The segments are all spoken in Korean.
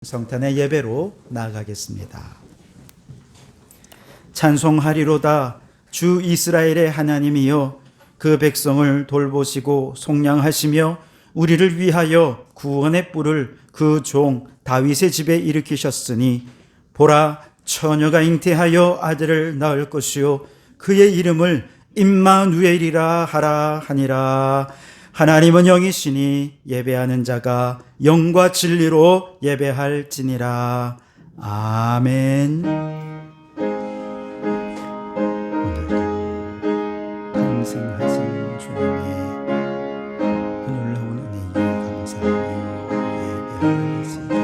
성탄의 예배로 나아가겠습니다. 찬송하리로다 주 이스라엘의 하나님이여, 그 백성을 돌보시고 속량하시며 우리를 위하여 구원의 뿔을 그 종 다윗의 집에 일으키셨으니, 보라, 처녀가 잉태하여 아들을 낳을 것이요 그의 이름을 임마누엘이라 하라 하니라. 하나님은 영이시니 예배하는 자가 영과 진리로 예배할지니라. 아멘. 오늘도 탄생하신 주님의 그 놀라운 은혜에 감사하며 예배하겠습니다.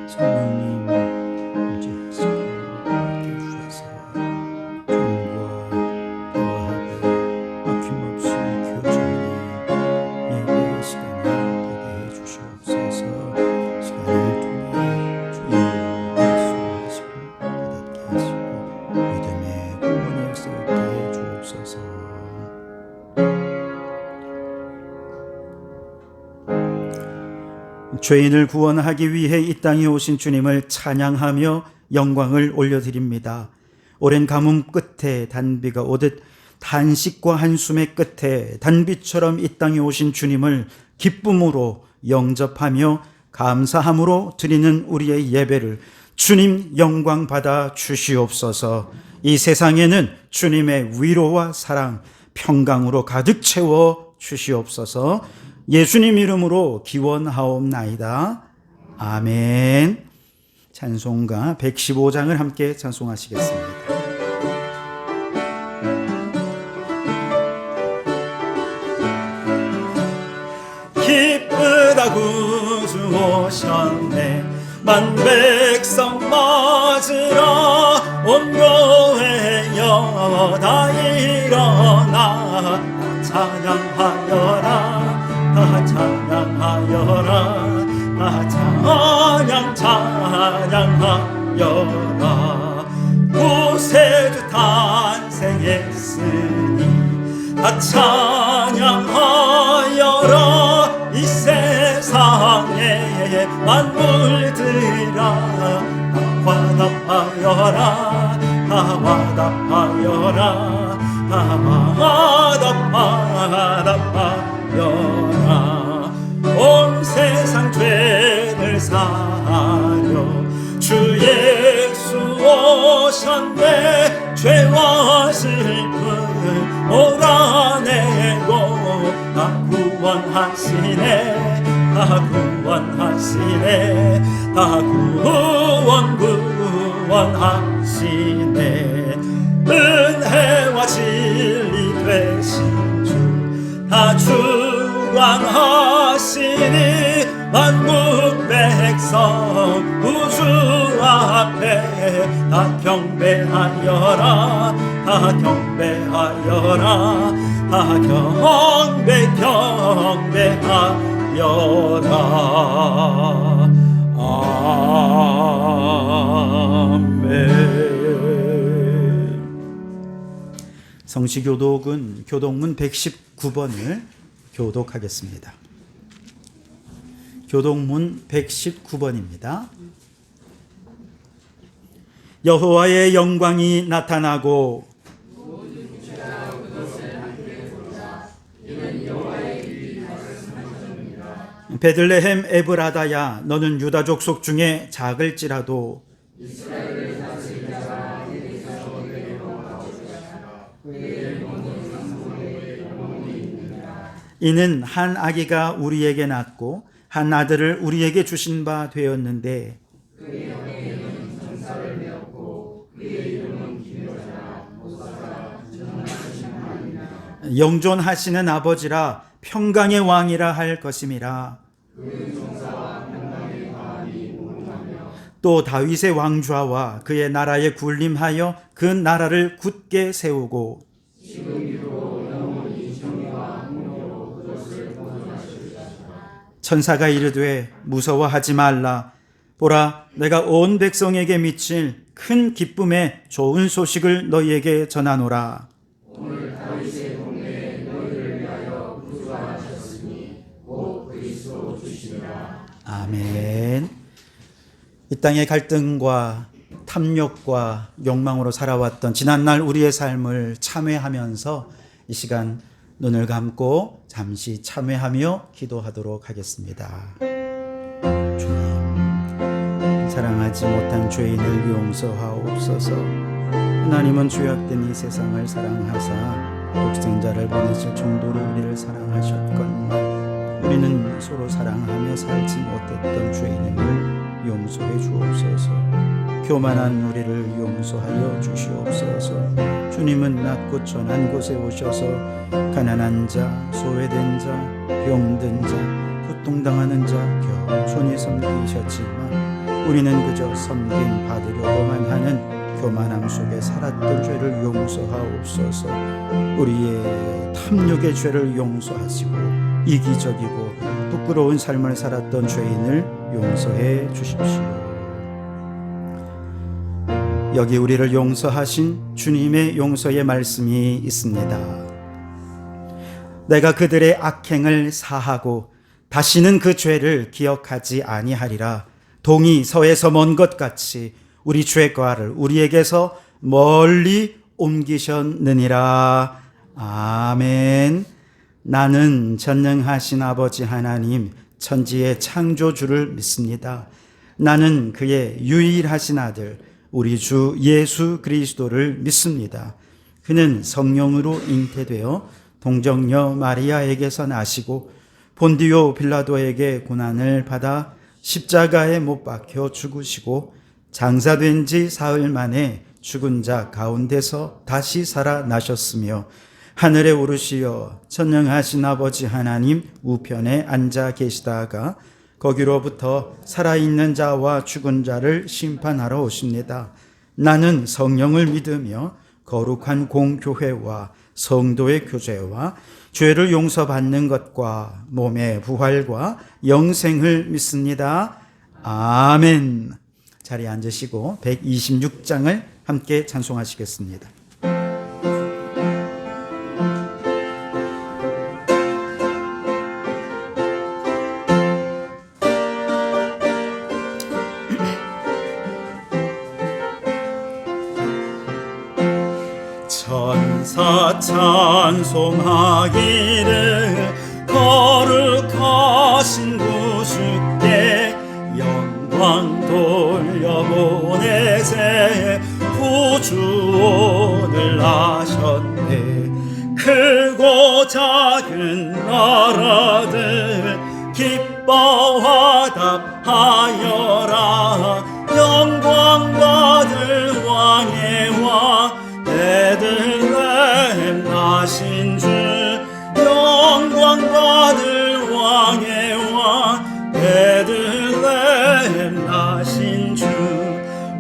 성령님 임재하시고 함께 해주셔서 주님과 대화하고 막힘없이 교제하는 예배의 시간을 되게 해주시옵소서. 시간을 통해 주의 말씀하시고 깨닫게 하시고 믿음의 구원이 역사하게 주옵소서. 죄인을 구원하기 위해 이 땅에 오신 주님을 찬양하며 영광을 올려드립니다. 오랜 가뭄 끝에 단비가 오듯 단식과 한숨의 끝에 단비처럼 이 땅에 오신 주님을 기쁨으로 영접하며 감사함으로 드리는 우리의 예배를 주님 영광 받아 주시옵소서. 이 세상에는 주님의 위로와 사랑, 평강으로 가득 채워 주시옵소서. 예수님 이름으로 기원하옵나이다. 아멘. 찬송가 115장을 함께 찬송하시겠습니다. 기쁘다 구주 오셨네, 만백성 맞으라. 온 교회여 다 일어나 찬양하여라. 다 찬양하여라. 다 찬양하여라. 구세주 탄생했으니 다 찬양하여라. 이 세상에 만물들아 화답하여라. 화답하여라. 화답하여라. 온 세상 죄를 사하려 주 예수 오셨네. 죄와 슬픔 몰아내고 다 구원하시네. 다 구원하시네. 다 구원하시네. 은혜와 진리 되신 주 다 주관하시니, 만국 백성 우주 앞에 다 경배하여라. 다 경배하여라. 다 경배하여라. 아멘. 성시교독은 교독문 119번을 교독하겠습니다. 교독문 119번입니다. 여호와의 영광이 나타나고 베들레헴 에브라다야, 너는 유다 족속 중에 작을지라도 이는 한 아기가 우리에게 낳고 한 아들을 우리에게 주신 바 되었는데, 그의 어깨에는 전사를 메었고 그의 이름은 기묘자 보사라 전능하신 하나님이라. 영존하시는 아버지라 평강의 왕이라 할 것임이라. 그 정사와 평강의 강함이 무궁하며 또 다윗의 왕좌와 그의 나라에 군림하여 그 나라를 굳게 세우고 천사가 이르되 무서워하지 말라. 보라, 내가 온 백성에게 미칠 큰 기쁨의 좋은 소식을 너희에게 전하노라. 오늘 다윗의 동네에 너희를 위하여 구주가 하셨으니 곧 그리스도 주시니라. 아멘. 이 땅의 갈등과 탐욕과 욕망으로 살아왔던 지난날 우리의 삶을 참회하면서 이 시간 눈을 감고 잠시 참회하며 기도하도록 하겠습니다. 주님, 사랑하지 못한 죄인을 용서하옵소서. 하나님은 죄악된 이 세상을 사랑하사 독생자를 보내실 정도로 우리를 사랑하셨건만 우리는 서로 사랑하며 살지 못했던 죄인임을 용서해 주옵소서. 교만한 우리를 용서하여 주시옵소서. 주님은 낮고 천한 곳에 오셔서 가난한 자, 소외된 자, 병든 자, 고통당하는 자 겸손히 섬기셨지만 우리는 그저 섬김 받으려고만 하는 교만함 속에 살았던 죄를 용서하옵소서. 우리의 탐욕의 죄를 용서하시고 이기적이고 부끄러운 삶을 살았던 죄인을 용서해 주십시오. 여기 우리를 용서하신 주님의 용서의 말씀이 있습니다. 내가 그들의 악행을 사하고 다시는 그 죄를 기억하지 아니하리라. 동이 서에서 먼 것 같이 우리 죄과를 우리에게서 멀리 옮기셨느니라. 아멘. 나는 전능하신 아버지 하나님 천지의 창조주를 믿습니다. 나는 그의 유일하신 아들 우리 주 예수 그리스도를 믿습니다. 그는 성령으로 잉태되어 동정녀 마리아에게서 나시고 본디오 빌라도에게 고난을 받아 십자가에 못 박혀 죽으시고 장사된 지 사흘 만에 죽은 자 가운데서 다시 살아나셨으며 하늘에 오르시어 전능하신 아버지 하나님 우편에 앉아 계시다가 거기로부터 살아있는 자와 죽은 자를 심판하러 오십니다. 나는 성령을 믿으며 거룩한 공교회와 성도의 교제와 죄를 용서받는 것과 몸의 부활과 영생을 믿습니다. 아멘. 자리에 앉으시고 126장을 함께 찬송하시겠습니다. 천사 찬송하기를 거룩하신 구주께 영광 돌려보내세. 구주원을 하셨네. 크고 작은 나라들 기뻐 화답하여라. 영광 받을 왕의 왕 베들레헴 나신 주. 영광 받을 왕의 왕 베들레헴 나신 주.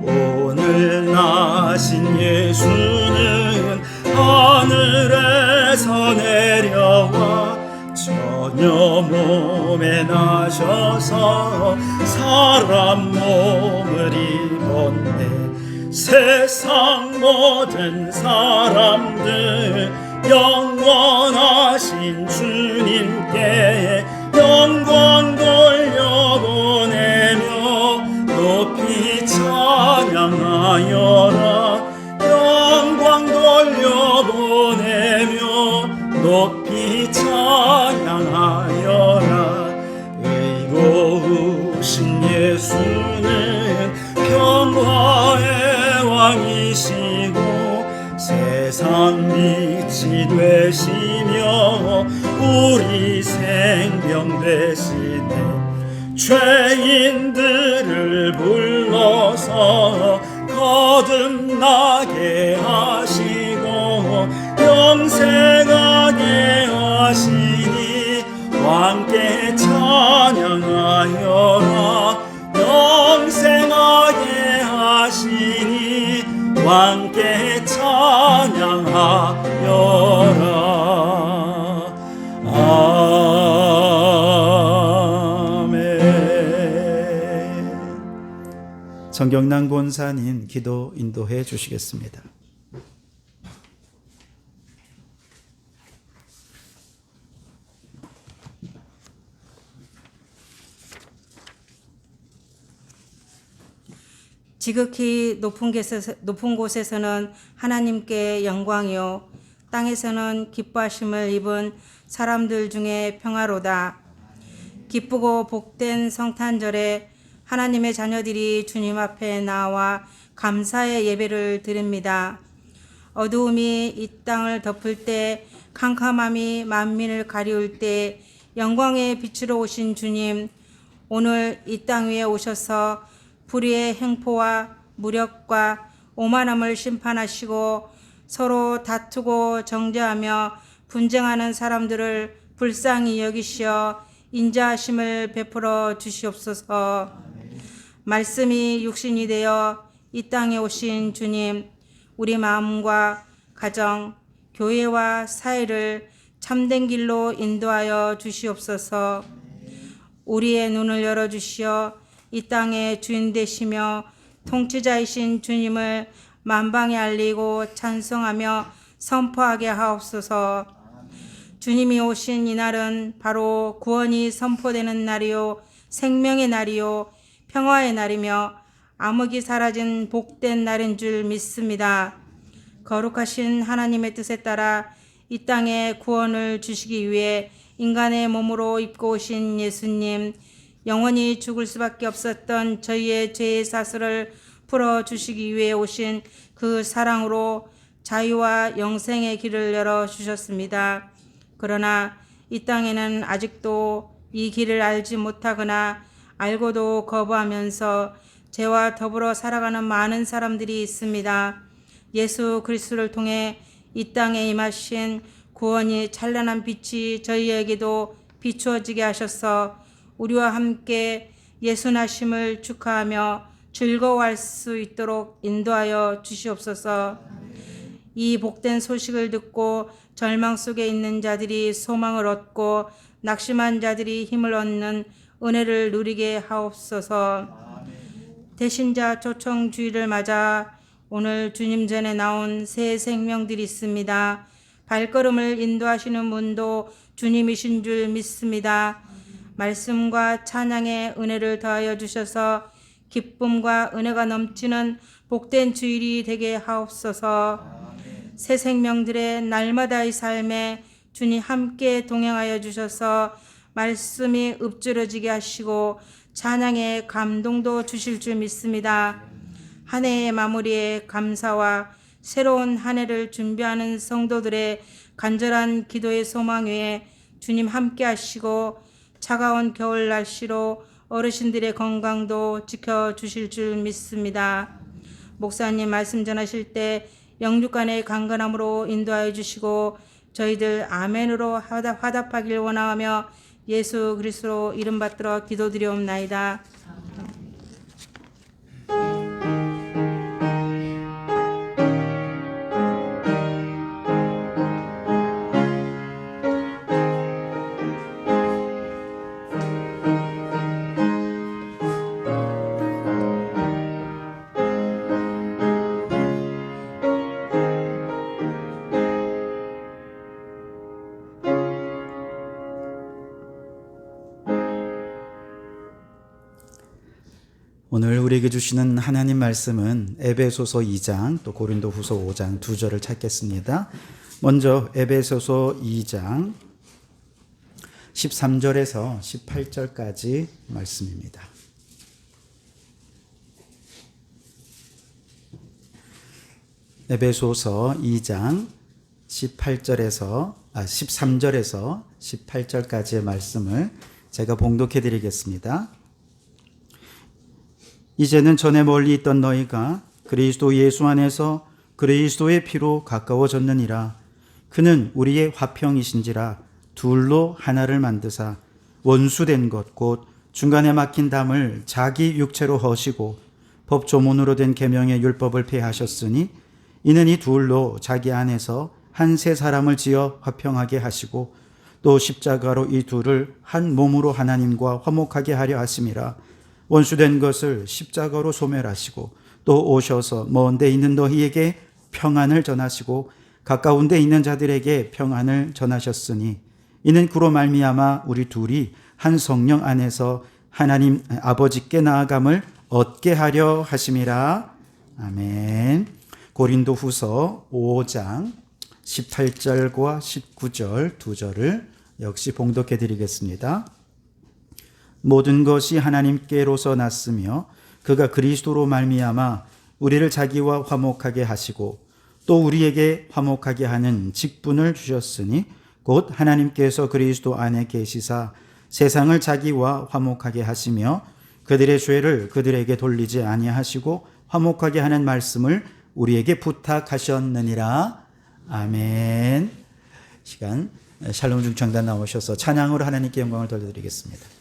오늘 나신 예수는 하늘에서 내려와 처녀 몸에 나셔서 사람 몸을 입었네. 세상 모든 사람들 영원하신 주님께 영광 돌려보내며 높이 찬양하여라. 영광 돌려보내며 높이 찬양하여라. 의로우신 예수는 평화의 왕이시고 세상 빛이 되시며 우리 생명 되시네. 죄인들을 불러서 거듭나게 하시고 영생하게 하시니 왕께 찬양하여라. 영생하게 하시니 왕께 찬양하여라. 아멘. 정경남 권사님 기도 인도해 주시겠습니다. 지극히 높은 곳에서는 하나님께 영광이요 땅에서는 기뻐하심을 입은 사람들 중에 평화로다. 기쁘고 복된 성탄절에 하나님의 자녀들이 주님 앞에 나와 감사의 예배를 드립니다. 어두움이 이 땅을 덮을 때, 캄캄함이 만민을 가리울 때 영광의 빛으로 오신 주님, 오늘 이 땅 위에 오셔서 불의의 행포와 무력과 오만함을 심판하시고 서로 다투고 정죄하며 분쟁하는 사람들을 불쌍히 여기시어 인자하심을 베풀어 주시옵소서. 말씀이 육신이 되어 이 땅에 오신 주님, 우리 마음과 가정, 교회와 사회를 참된 길로 인도하여 주시옵소서. 우리의 눈을 열어주시어 이 땅의 주인 되시며 통치자이신 주님을 만방에 알리고 찬송하며 선포하게 하옵소서. 주님이 오신 이날은 바로 구원이 선포되는 날이요 생명의 날이요 평화의 날이며 암흑이 사라진 복된 날인 줄 믿습니다. 거룩하신 하나님의 뜻에 따라 이 땅에 구원을 주시기 위해 인간의 몸으로 입고 오신 예수님, 영원히 죽을 수밖에 없었던 저희의 죄의 사슬을 풀어주시기 위해 오신 그 사랑으로 자유와 영생의 길을 열어주셨습니다. 그러나 이 땅에는 아직도 이 길을 알지 못하거나 알고도 거부하면서 죄와 더불어 살아가는 많은 사람들이 있습니다. 예수 그리스도를 통해 이 땅에 임하신 구원이 찬란한 빛이 저희에게도 비추어지게 하셔서 우리와 함께 예수 나심을 축하하며 즐거워할 수 있도록 인도하여 주시옵소서. 이 복된 소식을 듣고 절망 속에 있는 자들이 소망을 얻고 낙심한 자들이 힘을 얻는 은혜를 누리게 하옵소서. 대신자 초청 주일을 맞아 오늘 주님 전에 나온 새 생명들이 있습니다. 발걸음을 인도하시는 분도 주님이신 줄 믿습니다. 말씀과 찬양의 은혜를 더하여 주셔서 기쁨과 은혜가 넘치는 복된 주일이 되게 하옵소서. 새 생명들의 날마다의 삶에 주님 함께 동행하여 주셔서 말씀이 읊조려지게 하시고 찬양의 감동도 주실 줄 믿습니다. 한 해의 마무리에 감사와 새로운 한 해를 준비하는 성도들의 간절한 기도의 소망 위에 주님 함께 하시고 차가운 겨울 날씨로 어르신들의 건강도 지켜주실 줄 믿습니다. 목사님 말씀 전하실 때 영육간의 강건함으로 인도하여 주시고 저희들 아멘으로 화답하길 원하며 예수 그리스도로 이름 받들어 기도드리옵나이다. 오늘 우리에게 주시는 하나님 말씀은 에베소서 2장 또 고린도후서 5장 두 절을 찾겠습니다. 먼저 에베소서 2장 13절에서 18절까지 말씀입니다. 에베소서 2장 13절에서 18절까지의 말씀을 제가 봉독해 드리겠습니다. 이제는 전에 멀리 있던 너희가 그리스도 예수 안에서 그리스도의 피로 가까워졌느니라. 그는 우리의 화평이신지라 둘로 하나를 만드사 원수된 것 곧 중간에 막힌 담을 자기 육체로 허시고 법조문으로 된 계명의 율법을 폐하셨으니 이는 이 둘로 자기 안에서 한 세 사람을 지어 화평하게 하시고 또 십자가로 이 둘을 한 몸으로 하나님과 화목하게 하려 하심이라. 원수된 것을 십자가로 소멸하시고 또 오셔서 먼 데 있는 너희에게 평안을 전하시고 가까운 데 있는 자들에게 평안을 전하셨으니 이는 그로 말미암아 우리 둘이 한 성령 안에서 하나님 아버지께 나아감을 얻게 하려 하심이라. 아멘. 고린도후서 5장 18절과 19절 두 절을 역시 봉독해 드리겠습니다. 모든 것이 하나님께로서 났으며 그가 그리스도로 말미암아 우리를 자기와 화목하게 하시고 또 우리에게 화목하게 하는 직분을 주셨으니 곧 하나님께서 그리스도 안에 계시사 세상을 자기와 화목하게 하시며 그들의 죄를 그들에게 돌리지 아니하시고 화목하게 하는 말씀을 우리에게 부탁하셨느니라. 아멘. 시간 샬롬 중창단 나오셔서 찬양으로 하나님께 영광을 돌려드리겠습니다.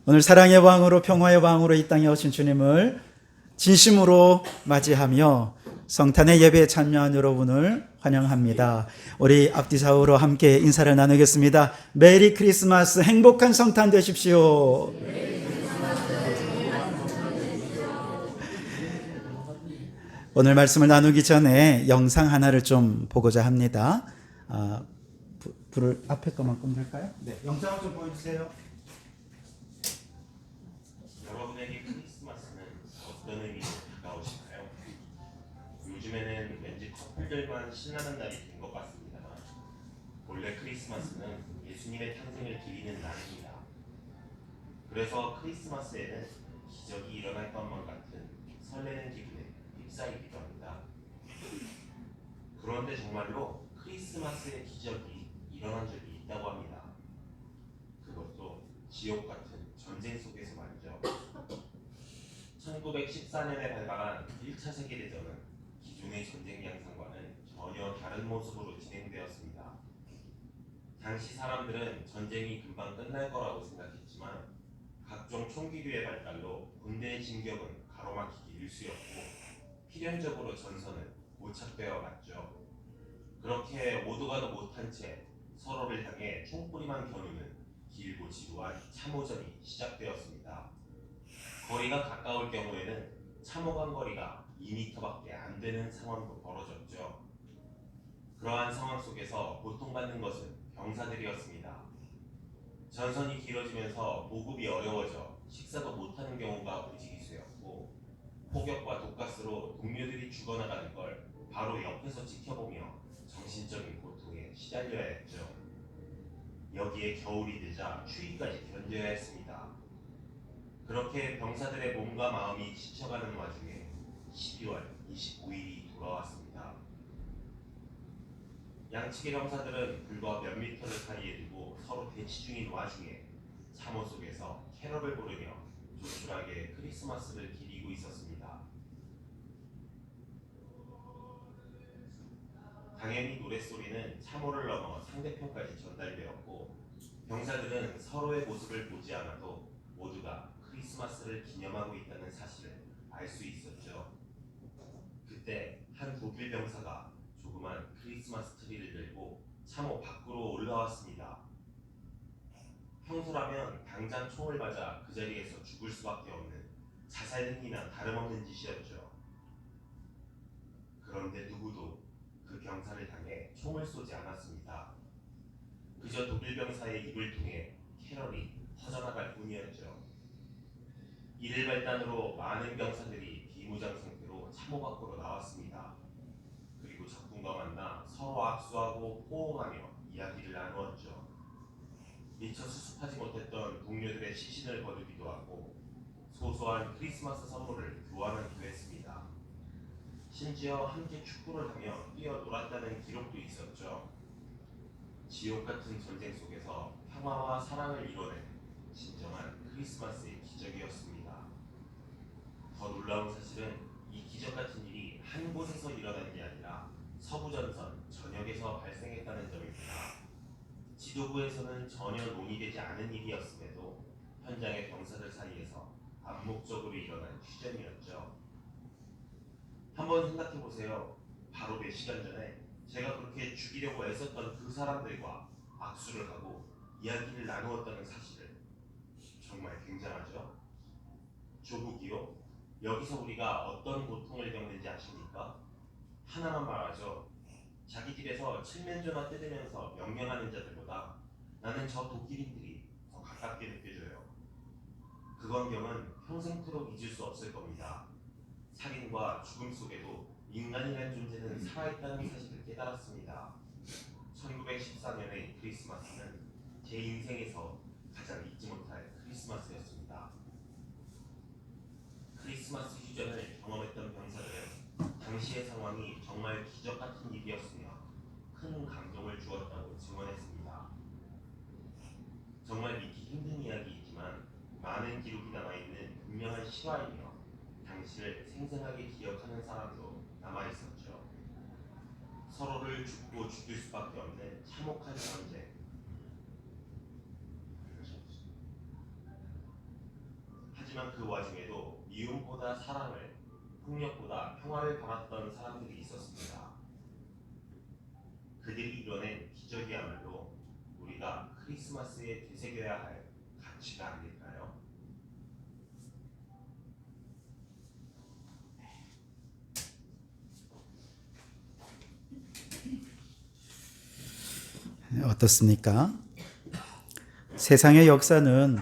오늘 사랑의 왕으로 평화의 왕으로 이 땅에 오신 주님을 진심으로 맞이하며 성탄의 예배에 참여한 여러분을 환영합니다. 우리 앞뒤좌우로 함께 인사를 나누겠습니다. 메리 크리스마스, 행복한 성탄 되십시오. 오늘 말씀을 나누기 전에 영상 하나를 좀 보고자 합니다. 불을 앞에 것만 끄면 될까요? 네, 영상을 좀 보여주세요. 여러분에게 크리스마스는 어떤 의미로 다가오실까요? 요즘에는 왠지 커플들만 신나는 날이 된 것 같습니다만 본래 크리스마스는 예수님의 탄생을 기리는 날입니다. 그래서 크리스마스에는 기적이 일어날 것만 같은 설레는 기분에 휩싸이기도 합니다. 그런데 정말로 크리스마스의 기적이 일어난 적이 있다고 합니다. 그것도 지옥 같은 전쟁 속에서 말이죠. 1914년에 발발한 1차 세계대전은 기존의 전쟁 양상과는 전혀 다른 모습으로 진행되었습니다. 당시 사람들은 전쟁이 금방 끝날 거라고 생각했지만 각종 총기류의 발달로 군대의 진격은 가로막히기 일쑤였고 필연적으로 전선은 고착되어 갔죠. 그렇게 오도 가도 못한 채 서로를 향해 총뿌리만 겨누는 길고 지루한 참호전이 시작되었습니다. 거리가 가까울 경우에는 참호간 거리가 2m밖에 안 되는 상황도 벌어졌죠. 그러한 상황 속에서 고통받는 것은 병사들이었습니다. 전선이 길어지면서 보급이 어려워져 식사도 못하는 경우가 부지기수였고 폭격과 독가스로 동료들이 죽어나가는 걸 바로 옆에서 지켜보며 정신적인 고통에 시달려야 했죠. 여기에 겨울이 되자 추위까지 견뎌야 했습니다. 그렇게 병사들의 몸과 마음이 지쳐가는 와중에 12월 25일이 돌아왔습니다. 양측의 병사들은 불과 몇 미터를 사이에 두고 서로 대치 중인 와중에 참호 속에서 캐럴을 부르며 조촐하게 크리스마스를 기리고 있었습니다. 당연히 노랫소리는 참호를 넘어 상대편까지 전달되었고 병사들은 서로의 모습을 보지 않아도 모두가 크리스마스를 기념하고 있다는 사실을 알 수 있었죠. 그때 한 독일 병사가 조그만 크리스마스 트리를 들고 참호 밖으로 올라왔습니다. 평소라면 당장 총을 맞아 그 자리에서 죽을 수밖에 없는 자살 행위나 다름없는 짓이었죠. 그런데 누구도 그 병사를 향해 총을 쏘지 않았습니다. 그저 독일 병사의 입을 통해 캐럴이 퍼져나갈 뿐이었죠. 이를 발단으로 많은 병사들이 비무장 상태로 참호 밖으로 나왔습니다. 그리고 적군과 만나 서로 악수하고 호응하며 이야기를 나누었죠. 미처 수습하지 못했던 동료들의 시신을 거두기도 하고 소소한 크리스마스 선물을 교환하기도 했습니다. 심지어 함께 축구를 하며 뛰어놀았다는 기록도 있었죠. 지옥 같은 전쟁 속에서 평화와 사랑을 이뤄낸 진정한 크리스마스의 기적이었습니다. 더 놀라운 사실은 이 기적 같은 일이 한 곳에서 일어난 게 아니라 서부전선 전역에서 발생했다는 점입니다. 지도부에서는 전혀 논의되지 않은 일이었음에도 현장의 병사들 사이에서 암묵적으로 일어난 휴전이었죠. 한번 생각해보세요. 바로 몇 시간 전에 제가 그렇게 죽이려고 애썼던 그 사람들과 악수를 하고 이야기를 나누었다는 사실을. 정말 굉장하죠? 조국이요? 여기서 우리가 어떤 고통을 겪는지 아십니까? 하나만 말하죠. 자기 집에서 칠면조나 뜯으면서 명령하는 자들보다 나는 저 독일인들이 더 가깝게 느껴져요. 그 광경은 평생토록 잊을 수 없을 겁니다. 살인과 죽음 속에도 인간이라는 존재는 살아있다는 사실을 깨달았습니다. 1914년의 크리스마스는 제 인생에서 가장 잊지 못할 크리스마스였습니다. 크리스마스 휴전을 경험했던 병사들은 당시의 상황이 정말 기적 같은 일이었으며 큰 감동을 주었다고 증언했습니다. 정말 믿기 힘든 이야기이지만 많은 기록이 남아있는 분명한 실화이며 당시를 생생하게 기억하는 사람도 남아있었죠. 서로를 죽고 죽일 수밖에 없는 참혹한 전쟁. 하지만 그 와중에도 미움보다 사랑을, 폭력보다 평화를 바랐던 사람들이 있었습니다. 그들이 이뤄낸 기적이야말로 우리가 크리스마스에 되새겨야 할 가치가 아닐까요? 어떻습니까? 세상의 역사는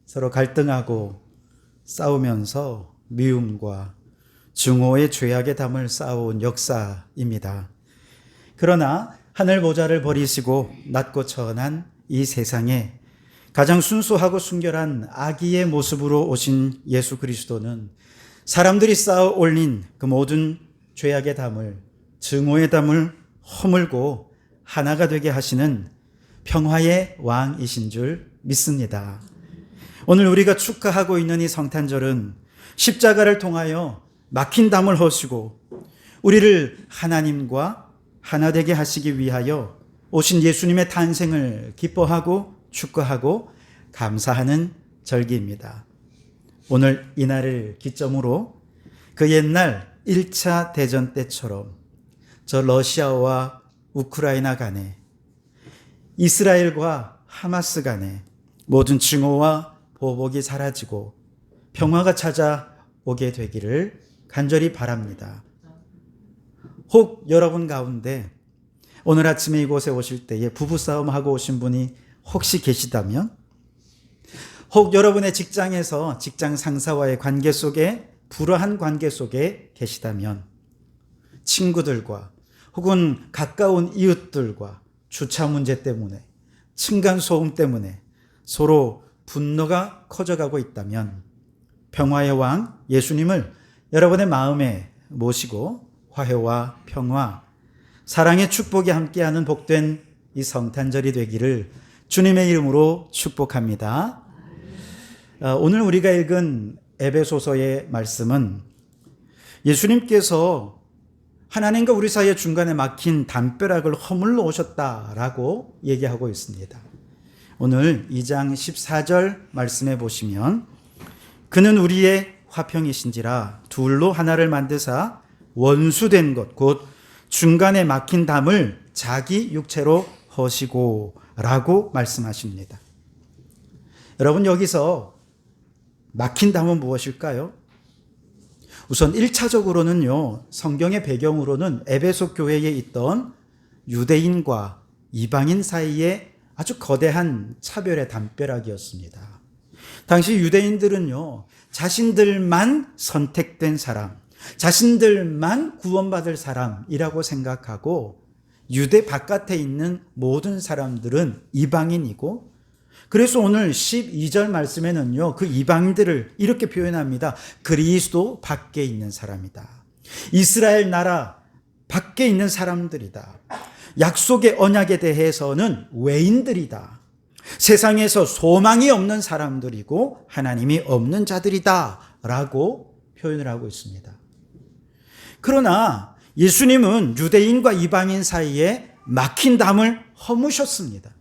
서로 갈등하고 싸우면서 미움과 증오의 죄악의 담을 쌓아온 역사입니다. 그러나 하늘 보좌를 버리시고 낮고 천한 이 세상에 가장 순수하고 순결한 아기의 모습으로 오신 예수 그리스도는 사람들이 쌓아 올린 그 모든 죄악의 담을, 증오의 담을 허물고 하나가 되게 하시는 평화의 왕이신 줄 믿습니다. 오늘 우리가 축하하고 있는 이 성탄절은 십자가를 통하여 막힌 담을 허시고 우리를 하나님과 하나 되게 하시기 위하여 오신 예수님의 탄생을 기뻐하고 축하하고 감사하는 절기입니다. 오늘 이날을 기점으로 그 옛날 1차 대전 때처럼 저 러시아와 우크라이나 간에, 이스라엘과 하마스 간에 모든 증오와 보복이 사라지고 평화가 찾아오게 되기를 간절히 바랍니다. 혹 여러분 가운데 오늘 아침에 이곳에 오실 때에 부부싸움 하고 오신 분이 혹시 계시다면, 혹 여러분의 직장에서 직장 상사와의 관계 속에 불화한 관계 속에 계시다면, 친구들과 혹은 가까운 이웃들과 주차 문제 때문에, 층간소음 때문에 서로 분노가 커져가고 있다면 평화의 왕 예수님을 여러분의 마음에 모시고 화해와 평화, 사랑의 축복이 함께하는 복된 이 성탄절이 되기를 주님의 이름으로 축복합니다. 오늘 우리가 읽은 에베소서의 말씀은 예수님께서 하나님과 우리 사이의 중간에 막힌 담벼락을 허물러 오셨다라고 얘기하고 있습니다. 오늘 2장 14절 말씀해 보시면, 그는 우리의 화평이신지라 둘로 하나를 만드사 원수된 것 곧 중간에 막힌 담을 자기 육체로 허시고 라고 말씀하십니다. 여러분, 여기서 막힌 담은 무엇일까요? 우선 1차적으로는요, 성경의 배경으로는 에베소 교회에 있던 유대인과 이방인 사이에 아주 거대한 차별의 담벼락이었습니다. 당시 유대인들은요, 자신들만 선택된 사람, 자신들만 구원받을 사람이라고 생각하고 유대 바깥에 있는 모든 사람들은 이방인이고, 그래서 오늘 12절 말씀에는요, 그 이방인들을 이렇게 표현합니다. 그리스도 밖에 있는 사람이다. 이스라엘 나라 밖에 있는 사람들이다. 약속의 언약에 대해서는 외인들이다. 세상에서 소망이 없는 사람들이고 하나님이 없는 자들이다 라고 표현을 하고 있습니다. 그러나 예수님은 유대인과 이방인 사이에 막힌 담을 허무셨습니다.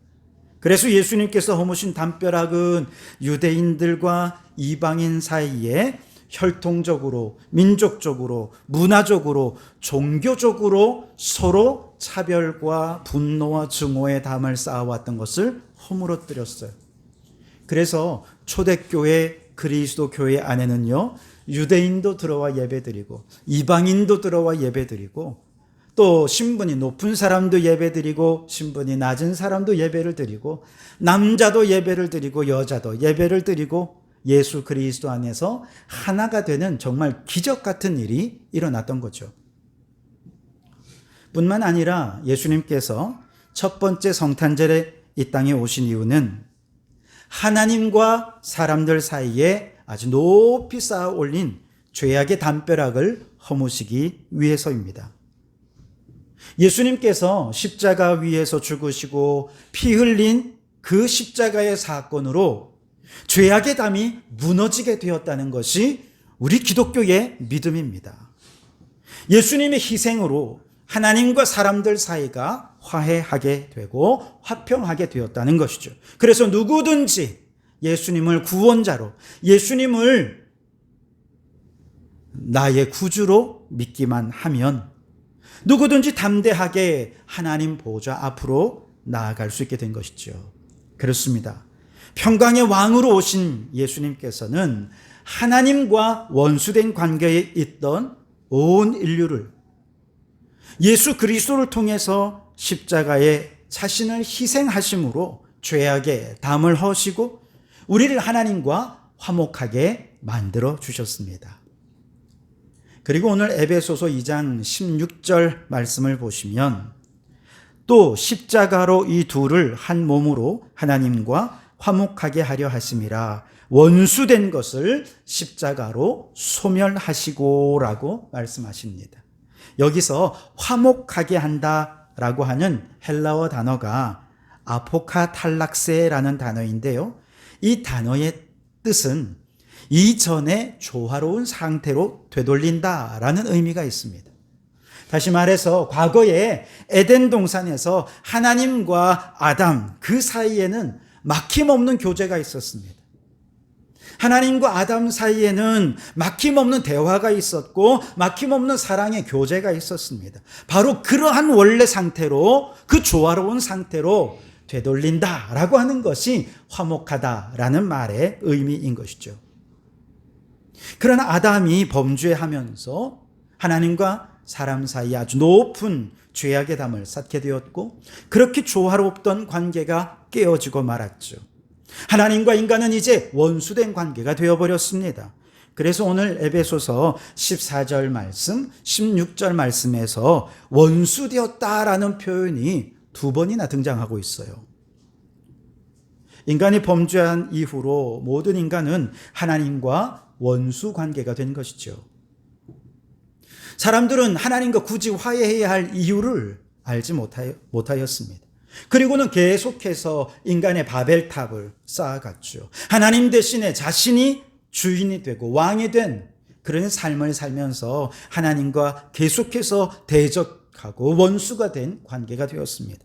그래서 예수님께서 허무신 담벼락은 유대인들과 이방인 사이에 혈통적으로, 민족적으로, 문화적으로, 종교적으로 서로 차별과 분노와 증오의 담을 쌓아왔던 것을 허물어뜨렸어요. 그래서 초대교회 그리스도 교회 안에는요, 유대인도 들어와 예배드리고 이방인도 들어와 예배드리고 또 신분이 높은 사람도 예배드리고 신분이 낮은 사람도 예배를 드리고 남자도 예배를 드리고 여자도 예배를 드리고 예수 그리스도 안에서 하나가 되는 정말 기적 같은 일이 일어났던 거죠. 뿐만 아니라 예수님께서 첫 번째 성탄절에 이 땅에 오신 이유는 하나님과 사람들 사이에 아주 높이 쌓아 올린 죄악의 담벼락을 허무시기 위해서입니다. 예수님께서 십자가 위에서 죽으시고 피 흘린 그 십자가의 사건으로 죄악의 담이 무너지게 되었다는 것이 우리 기독교의 믿음입니다. 예수님의 희생으로 하나님과 사람들 사이가 화해하게 되고 화평하게 되었다는 것이죠. 그래서 누구든지 예수님을 구원자로, 예수님을 나의 구주로 믿기만 하면 누구든지 담대하게 하나님 보좌 앞으로 나아갈 수 있게 된 것이죠. 그렇습니다. 평강의 왕으로 오신 예수님께서는 하나님과 원수된 관계에 있던 온 인류를 예수 그리스도를 통해서 십자가에 자신을 희생하심으로 죄악의 담을 허시고 우리를 하나님과 화목하게 만들어 주셨습니다. 그리고 오늘 에베소서 2장 16절 말씀을 보시면 또 십자가로 이 둘을 한 몸으로 하나님과 화목하게 하려 하심이라 원수된 것을 십자가로 소멸하시고라고 말씀하십니다. 여기서 화목하게 한다라고 하는 헬라어 단어가 아포카탈락세라는 단어인데요. 이 단어의 뜻은 이전의 조화로운 상태로 되돌린다라는 의미가 있습니다. 다시 말해서 과거에 에덴 동산에서 하나님과 아담 그 사이에는 막힘없는 교제가 있었습니다. 하나님과 아담 사이에는 막힘없는 대화가 있었고 막힘없는 사랑의 교제가 있었습니다. 바로 그러한 원래 상태로, 그 조화로운 상태로 되돌린다라고 하는 것이 화목하다라는 말의 의미인 것이죠. 그러나 아담이 범죄하면서 하나님과 사람 사이에 아주 높은 죄악의 담을 쌓게 되었고, 그렇게 조화롭던 관계가 깨어지고 말았죠. 하나님과 인간은 이제 원수된 관계가 되어버렸습니다. 그래서 오늘 에베소서 14절 말씀, 16절 말씀에서 원수되었다라는 표현이 2번이나 등장하고 있어요. 인간이 범죄한 이후로 모든 인간은 하나님과 원수 관계가 된 것이죠. 사람들은 하나님과 굳이 화해해야 할 이유를 알지 못하였습니다. 그리고는 계속해서 인간의 바벨탑을 쌓아갔죠. 하나님 대신에 자신이 주인이 되고 왕이 된 그런 삶을 살면서 하나님과 계속해서 대적하고 원수가 된 관계가 되었습니다.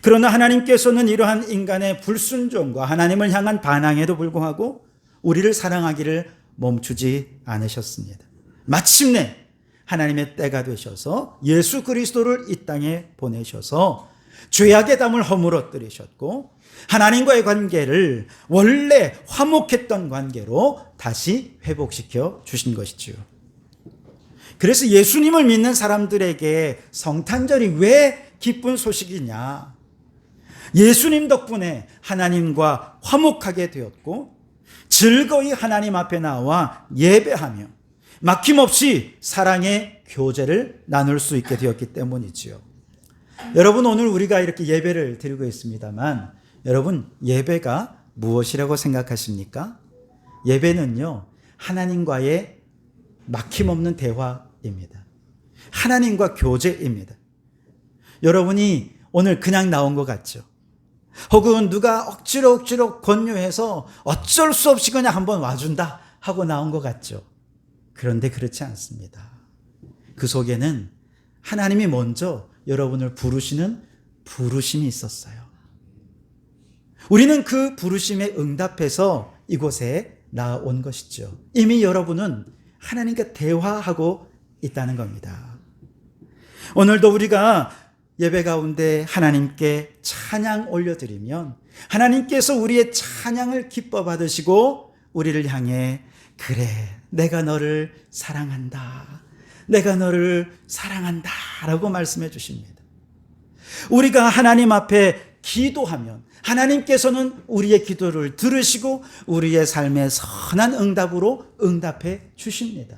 그러나 하나님께서는 이러한 인간의 불순종과 하나님을 향한 반항에도 불구하고 우리를 사랑하기를 멈추지 않으셨습니다. 마침내 하나님의 때가 되셔서 예수 그리스도를 이 땅에 보내셔서 죄악의 담을 허물어뜨리셨고 하나님과의 관계를 원래 화목했던 관계로 다시 회복시켜 주신 것이지요. 그래서 예수님을 믿는 사람들에게 성탄절이 왜 기쁜 소식이냐? 예수님 덕분에 하나님과 화목하게 되었고 즐거이 하나님 앞에 나와 예배하며 막힘없이 사랑의 교제를 나눌 수 있게 되었기 때문이지요. 여러분, 오늘 우리가 이렇게 예배를 드리고 있습니다만 여러분, 예배가 무엇이라고 생각하십니까? 예배는요, 하나님과의 막힘없는 대화입니다. 하나님과 교제입니다. 여러분이 오늘 그냥 나온 것 같죠? 혹은 누가 억지로 권유해서 어쩔 수 없이 그냥 한번 와준다 하고 나온 것 같죠? 그런데 그렇지 않습니다. 그 속에는 하나님이 먼저 여러분을 부르시는 부르심이 있었어요. 우리는 그 부르심에 응답해서 이곳에 나온 것이죠. 이미 여러분은 하나님과 대화하고 있다는 겁니다. 오늘도 우리가 예배 가운데 하나님께 찬양 올려드리면 하나님께서 우리의 찬양을 기뻐 받으시고 우리를 향해 그래, 내가 너를 사랑한다. 내가 너를 사랑한다 라고 말씀해 주십니다. 우리가 하나님 앞에 기도하면 하나님께서는 우리의 기도를 들으시고 우리의 삶의 선한 응답으로 응답해 주십니다.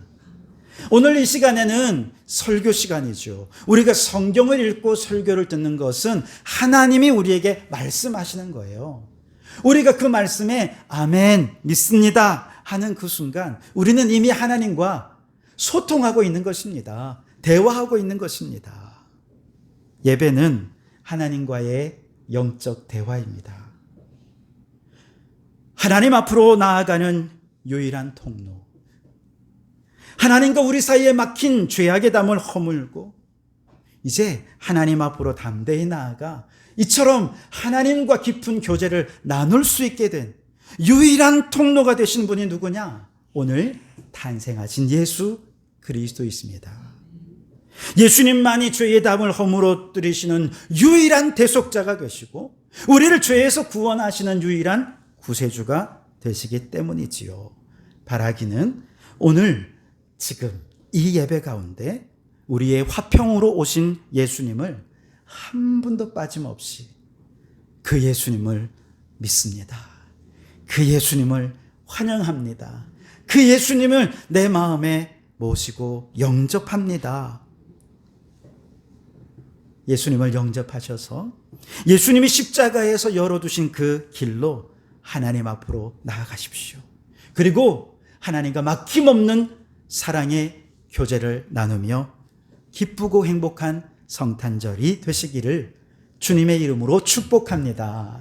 오늘 이 시간에는 설교 시간이죠. 우리가 성경을 읽고 설교를 듣는 것은 하나님이 우리에게 말씀하시는 거예요. 우리가 그 말씀에 아멘, 믿습니다 하는 그 순간 우리는 이미 하나님과 소통하고 있는 것입니다. 대화하고 있는 것입니다. 예배는 하나님과의 영적 대화입니다. 하나님 앞으로 나아가는 유일한 통로. 하나님과 우리 사이에 막힌 죄악의 담을 허물고 이제 하나님 앞으로 담대히 나아가 이처럼 하나님과 깊은 교제를 나눌 수 있게 된 유일한 통로가 되신 분이 누구냐? 오늘 탄생하신 예수 그리스도이십니다. 예수님만이 죄의 담을 허물어뜨리시는 유일한 대속자가 되시고 우리를 죄에서 구원하시는 유일한 구세주가 되시기 때문이지요. 바라기는 오늘 지금 이 예배 가운데 우리의 화평으로 오신 예수님을 한 분도 빠짐없이 그 예수님을 믿습니다. 그 예수님을 환영합니다. 그 예수님을 내 마음에 모시고 영접합니다. 예수님을 영접하셔서 예수님이 십자가에서 열어두신 그 길로 하나님 앞으로 나아가십시오. 그리고 하나님과 막힘없는 사랑의 교제를 나누며 기쁘고 행복한 성탄절이 되시기를 주님의 이름으로 축복합니다.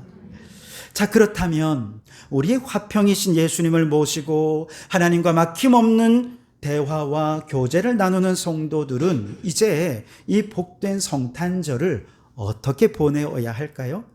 자, 그렇다면 우리의 화평이신 예수님을 모시고 하나님과 막힘없는 대화와 교제를 나누는 성도들은 이제 이 복된 성탄절을 어떻게 보내어야 할까요?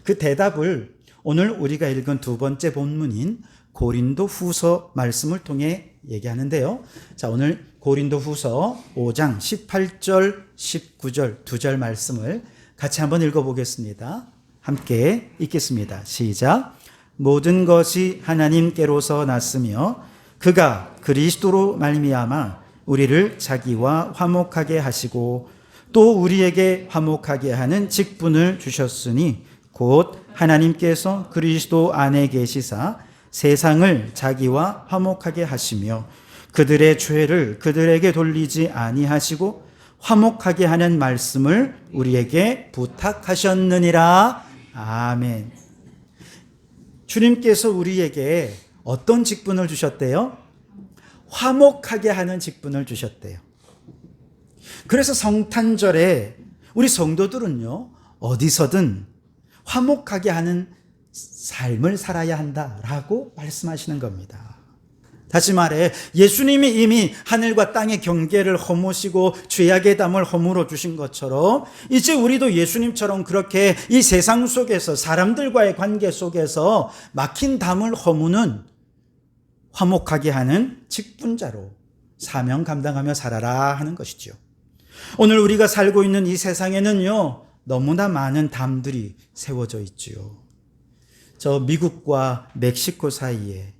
그 대답을 오늘 우리가 읽은 두 번째 본문인 고린도 후서 말씀을 통해 얘기하는데요. 자, 오늘 고린도 후서 5장 18절, 19절 두 절 말씀을 같이 한번 읽어보겠습니다. 함께 읽겠습니다. 시작. 모든 것이 하나님께로서 났으며 그가 그리스도로 말미암아 우리를 자기와 화목하게 하시고 또 우리에게 화목하게 하는 직분을 주셨으니 곧 하나님께서 그리스도 안에 계시사 세상을 자기와 화목하게 하시며 그들의 죄를 그들에게 돌리지 아니하시고 화목하게 하는 말씀을 우리에게 부탁하셨느니라. 아멘. 주님께서 우리에게 어떤 직분을 주셨대요? 화목하게 하는 직분을 주셨대요. 그래서 성탄절에 우리 성도들은요, 어디서든 화목하게 하는 삶을 살아야 한다라고 말씀하시는 겁니다. 다시 말해 예수님이 이미 하늘과 땅의 경계를 허무시고 죄악의 담을 허물어 주신 것처럼 이제 우리도 예수님처럼 그렇게 이 세상 속에서 사람들과의 관계 속에서 막힌 담을 허무는 화목하게 하는 직분자로 사명 감당하며 살아라 하는 것이죠. 오늘 우리가 살고 있는 이 세상에는요, 너무나 많은 담들이 세워져 있지요. 저 미국과 멕시코 사이에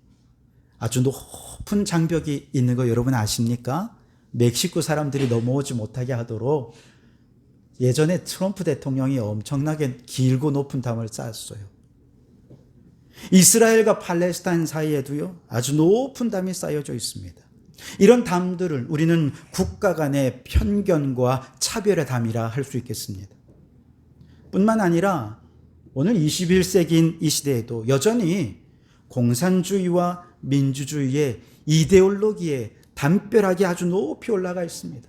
아주 높은 장벽이 있는 거 여러분 아십니까? 멕시코 사람들이 넘어오지 못하게 하도록 예전에 트럼프 대통령이 엄청나게 길고 높은 담을 쌓았어요. 이스라엘과 팔레스타인 사이에도요, 아주 높은 담이 쌓여져 있습니다. 이런 담들을 우리는 국가 간의 편견과 차별의 담이라 할 수 있겠습니다. 뿐만 아니라 오늘 21세기인 이 시대에도 여전히 공산주의와 민주주의의 이데올로기에 담벼락이 아주 높이 올라가 있습니다.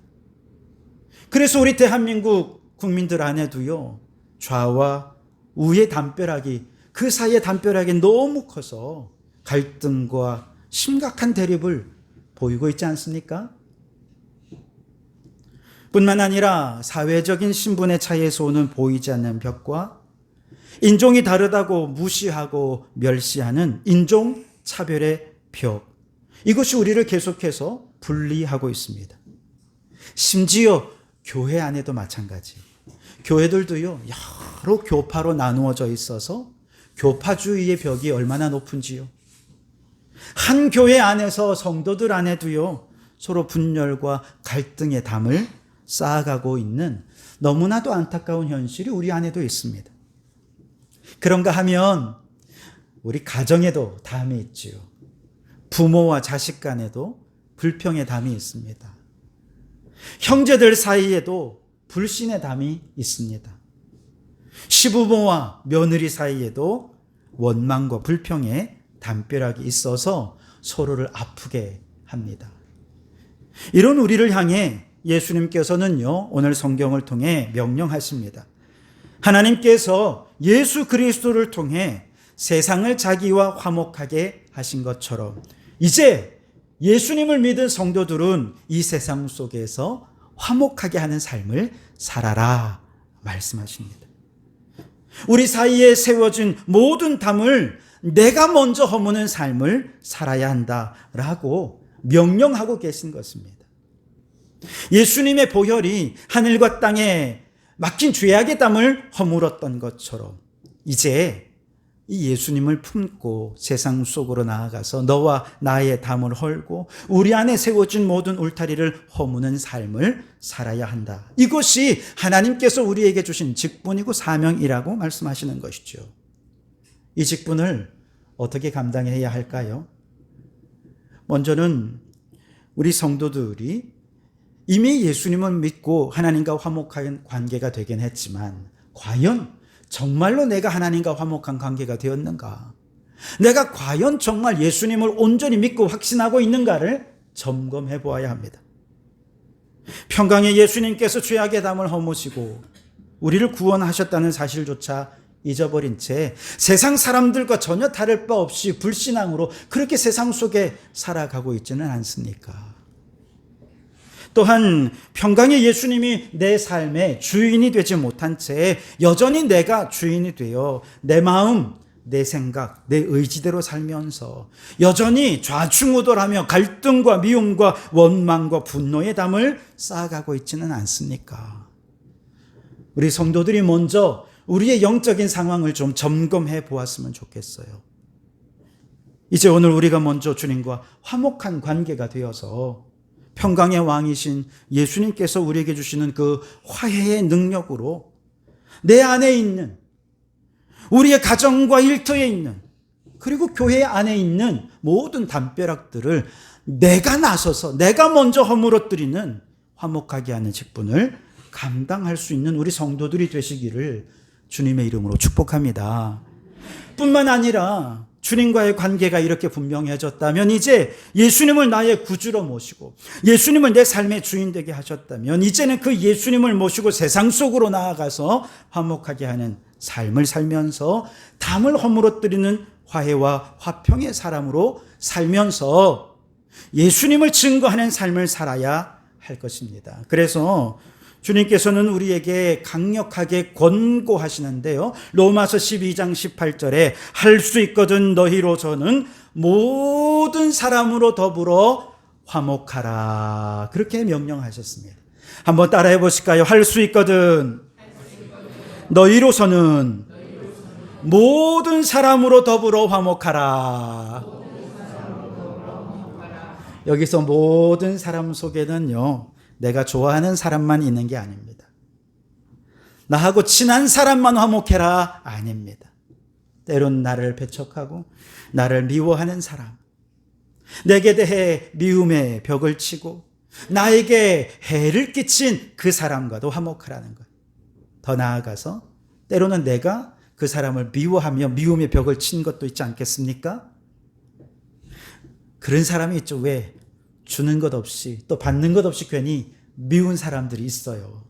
그래서 우리 대한민국 국민들 안에도요, 좌와 우의 담벼락이, 그 사이의 담벼락이 너무 커서 갈등과 심각한 대립을 보이고 있지 않습니까? 뿐만 아니라 사회적인 신분의 차이에서 오는 보이지 않는 벽과 인종이 다르다고 무시하고 멸시하는 인종 차별의 벽, 이것이 우리를 계속해서 분리하고 있습니다. 심지어 교회 안에도 마찬가지. 교회들도요, 여러 교파로 나누어져 있어서 교파주의의 벽이 얼마나 높은지요. 한 교회 안에서 성도들 안에도요, 서로 분열과 갈등의 담을 쌓아가고 있는 너무나도 안타까운 현실이 우리 안에도 있습니다. 그런가 하면 우리 가정에도 담이 있지요. 부모와 자식 간에도 불평의 담이 있습니다. 형제들 사이에도 불신의 담이 있습니다. 시부모와 며느리 사이에도 원망과 불평의 담벼락이 있어서 서로를 아프게 합니다. 이런 우리를 향해 예수님께서는요, 오늘 성경을 통해 명령하십니다. 하나님께서 예수 그리스도를 통해 세상을 자기와 화목하게 하신 것처럼 이제 예수님을 믿은 성도들은 이 세상 속에서 화목하게 하는 삶을 살아라 말씀하십니다. 우리 사이에 세워진 모든 담을 내가 먼저 허무는 삶을 살아야 한다라고 명령하고 계신 것입니다. 예수님의 보혈이 하늘과 땅에 막힌 죄악의 담을 허물었던 것처럼 이제 이 예수님을 품고 세상 속으로 나아가서 너와 나의 담을 헐고 우리 안에 세워진 모든 울타리를 허무는 삶을 살아야 한다. 이것이 하나님께서 우리에게 주신 직분이고 사명이라고 말씀하시는 것이죠. 이 직분을 어떻게 감당해야 할까요? 먼저는 우리 성도들이 이미 예수님을 믿고 하나님과 화목한 관계가 되긴 했지만 과연 정말로 내가 하나님과 화목한 관계가 되었는가? 내가 과연 정말 예수님을 온전히 믿고 확신하고 있는가를 점검해 보아야 합니다. 평강의 예수님께서 죄악의 담을 허무시고 우리를 구원하셨다는 사실조차 잊어버린 채 세상 사람들과 전혀 다를 바 없이 불신앙으로 그렇게 세상 속에 살아가고 있지는 않습니까? 또한 평강의 예수님이 내 삶의 주인이 되지 못한 채 여전히 내가 주인이 되어 내 마음, 내 생각, 내 의지대로 살면서 여전히 좌충우돌하며 갈등과 미움과 원망과 분노의 담을 쌓아가고 있지는 않습니까? 우리 성도들이 먼저 우리의 영적인 상황을 좀 점검해 보았으면 좋겠어요. 이제 오늘 우리가 먼저 주님과 화목한 관계가 되어서 평강의 왕이신 예수님께서 우리에게 주시는 그 화해의 능력으로 내 안에 있는, 우리의 가정과 일터에 있는, 그리고 교회 안에 있는 모든 담벼락들을 내가 나서서 내가 먼저 허물어뜨리는 화목하게 하는 직분을 감당할 수 있는 우리 성도들이 되시기를 주님의 이름으로 축복합니다. 뿐만 아니라 주님과의 관계가 이렇게 분명해졌다면 이제 예수님을 나의 구주로 모시고 예수님을 내 삶의 주인 되게 하셨다면 이제는 그 예수님을 모시고 세상 속으로 나아가서 화목하게 하는 삶을 살면서 담을 허물어뜨리는 화해와 화평의 사람으로 살면서 예수님을 증거하는 삶을 살아야 할 것입니다. 그래서 주님께서는 우리에게 강력하게 권고하시는데요. 로마서 12장 18절에 할 수 있거든 너희로서는 모든 사람으로 더불어 화목하라. 그렇게 명령하셨습니다. 한번 따라해 보실까요? 할 수 있거든 너희로서는 모든 사람으로 더불어 화목하라. 여기서 모든 사람 속에는요, 내가 좋아하는 사람만 있는 게 아닙니다. 나하고 친한 사람만 화목해라 아닙니다. 때론 나를 배척하고 나를 미워하는 사람, 내게 대해 미움의 벽을 치고 나에게 해를 끼친 그 사람과도 화목하라는 것. 더 나아가서 때로는 내가 그 사람을 미워하며 미움의 벽을 친 것도 있지 않겠습니까? 그런 사람이 있죠. 왜? 주는 것 없이 또 받는 것 없이 괜히 미운 사람들이 있어요.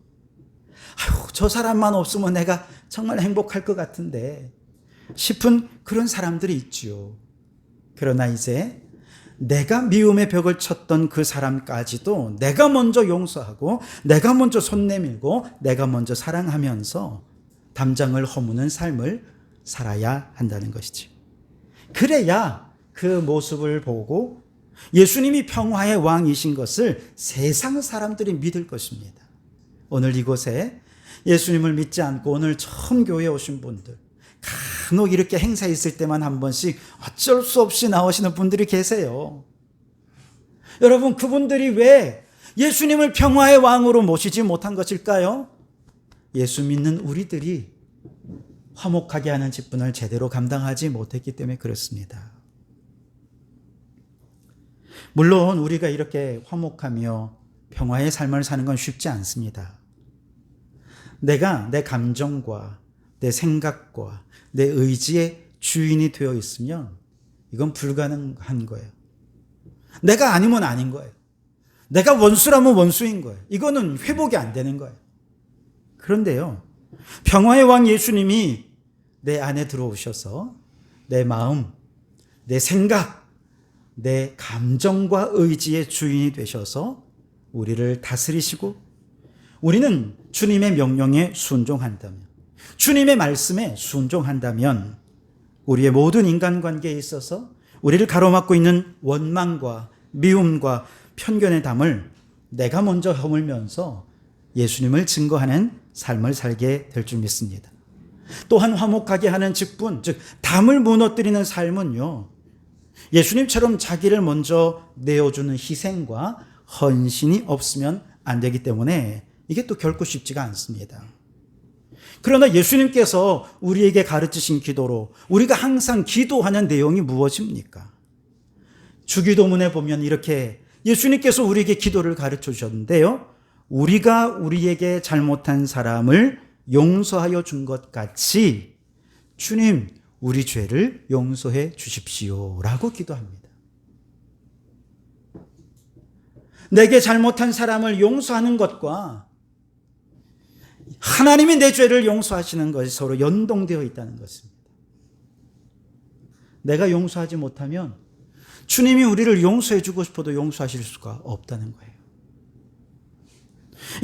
아유, 저 사람만 없으면 내가 정말 행복할 것 같은데 싶은 그런 사람들이 있지요. 그러나 이제 내가 미움의 벽을 쳤던 그 사람까지도 내가 먼저 용서하고 내가 먼저 손 내밀고 내가 먼저 사랑하면서 담장을 허무는 삶을 살아야 한다는 것이죠. 그래야 그 모습을 보고 예수님이 평화의 왕이신 것을 세상 사람들이 믿을 것입니다. 오늘 이곳에 예수님을 믿지 않고 오늘 처음 교회에 오신 분들, 간혹 이렇게 행사 있을 때만 한 번씩 어쩔 수 없이 나오시는 분들이 계세요. 여러분, 그분들이 왜 예수님을 평화의 왕으로 모시지 못한 것일까요? 예수 믿는 우리들이 화목하게 하는 직분을 제대로 감당하지 못했기 때문에 그렇습니다. 물론 우리가 이렇게 화목하며 평화의 삶을 사는 건 쉽지 않습니다. 내가 내 감정과 내 생각과 내 의지의 주인이 되어 있으면 이건 불가능한 거예요. 내가 아니면 아닌 거예요. 내가 원수라면 원수인 거예요. 이거는 회복이 안 되는 거예요. 그런데요, 평화의 왕 예수님이 내 안에 들어오셔서 내 마음, 내 생각, 내 감정과 의지의 주인이 되셔서 우리를 다스리시고 우리는 주님의 명령에 순종한다면, 주님의 말씀에 순종한다면 우리의 모든 인간관계에 있어서 우리를 가로막고 있는 원망과 미움과 편견의 담을 내가 먼저 허물면서 예수님을 증거하는 삶을 살게 될 줄 믿습니다. 또한 화목하게 하는 직분, 즉 담을 무너뜨리는 삶은요, 예수님처럼 자기를 먼저 내어주는 희생과 헌신이 없으면 안 되기 때문에 이게 또 결코 쉽지가 않습니다. 그러나 예수님께서 우리에게 가르치신 기도로 우리가 항상 기도하는 내용이 무엇입니까? 주기도문에 보면 이렇게 예수님께서 우리에게 기도를 가르쳐 주셨는데요, 우리가 우리에게 잘못한 사람을 용서하여 준 것 같이 주님, 우리 죄를 용서해 주십시오라고 기도합니다. 내게 잘못한 사람을 용서하는 것과 하나님이 내 죄를 용서하시는 것이 서로 연동되어 있다는 것입니다. 내가 용서하지 못하면 주님이 우리를 용서해 주고 싶어도 용서하실 수가 없다는 거예요.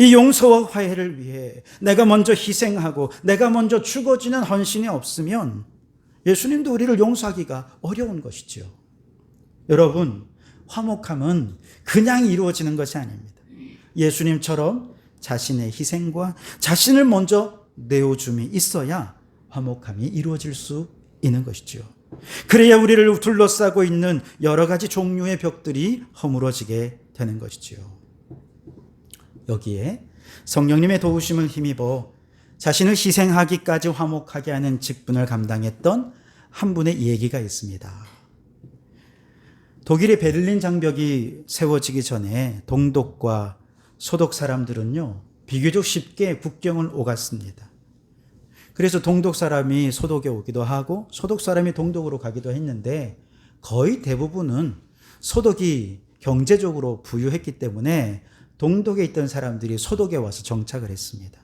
이 용서와 화해를 위해 내가 먼저 희생하고 내가 먼저 죽어지는 헌신이 없으면 예수님도 우리를 용서하기가 어려운 것이죠. 여러분, 화목함은 그냥 이루어지는 것이 아닙니다. 예수님처럼 자신의 희생과 자신을 먼저 내어줌이 있어야 화목함이 이루어질 수 있는 것이죠. 그래야 우리를 둘러싸고 있는 여러 가지 종류의 벽들이 허물어지게 되는 것이죠. 여기에 성령님의 도우심을 힘입어 자신을 희생하기까지 화목하게 하는 직분을 감당했던 한 분의 얘기가 있습니다. 독일의 베를린 장벽이 세워지기 전에 동독과 소독 사람들은요, 비교적 쉽게 국경을 오갔습니다. 그래서 동독 사람이 소독에 오기도 하고 소독 사람이 동독으로 가기도 했는데 거의 대부분은 소독이 경제적으로 부유했기 때문에 동독에 있던 사람들이 소독에 와서 정착을 했습니다.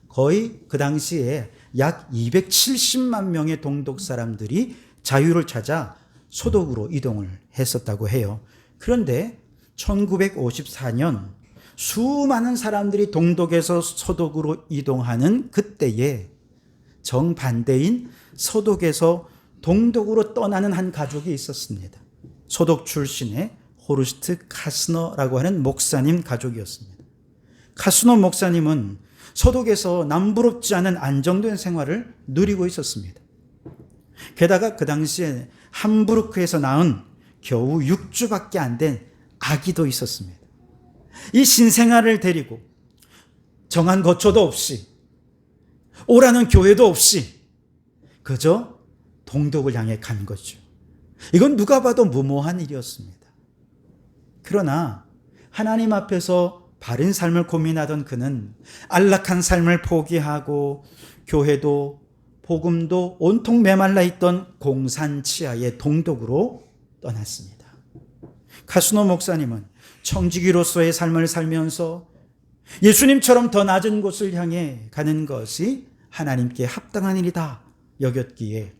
거의 그 당시에 약 270만 명의 동독 사람들이 자유를 찾아 소독으로 이동을 했었다고 해요. 그런데 1954년 수많은 사람들이 동독에서 소독으로 이동하는 그때에 정반대인 소독에서 동독으로 떠나는 한 가족이 있었습니다. 소독 출신의 호르스트 카스너라고 하는 목사님 가족이었습니다. 카스너 목사님은 소독에서 남부럽지 않은 안정된 생활을 누리고 있었습니다. 게다가 그 당시에 함부르크에서 낳은 겨우 6주밖에 안 된 아기도 있었습니다. 이 신생아를 데리고 정한 거처도 없이 오라는 교회도 없이 그저 동독을 향해 간 거죠. 이건 누가 봐도 무모한 일이었습니다. 그러나 하나님 앞에서 바른 삶을 고민하던 그는 안락한 삶을 포기하고 교회도 복음도 온통 메말라 있던 공산치하의 동독으로 떠났습니다. 카스노 목사님은 청지기로서의 삶을 살면서 예수님처럼 더 낮은 곳을 향해 가는 것이 하나님께 합당한 일이다 여겼기에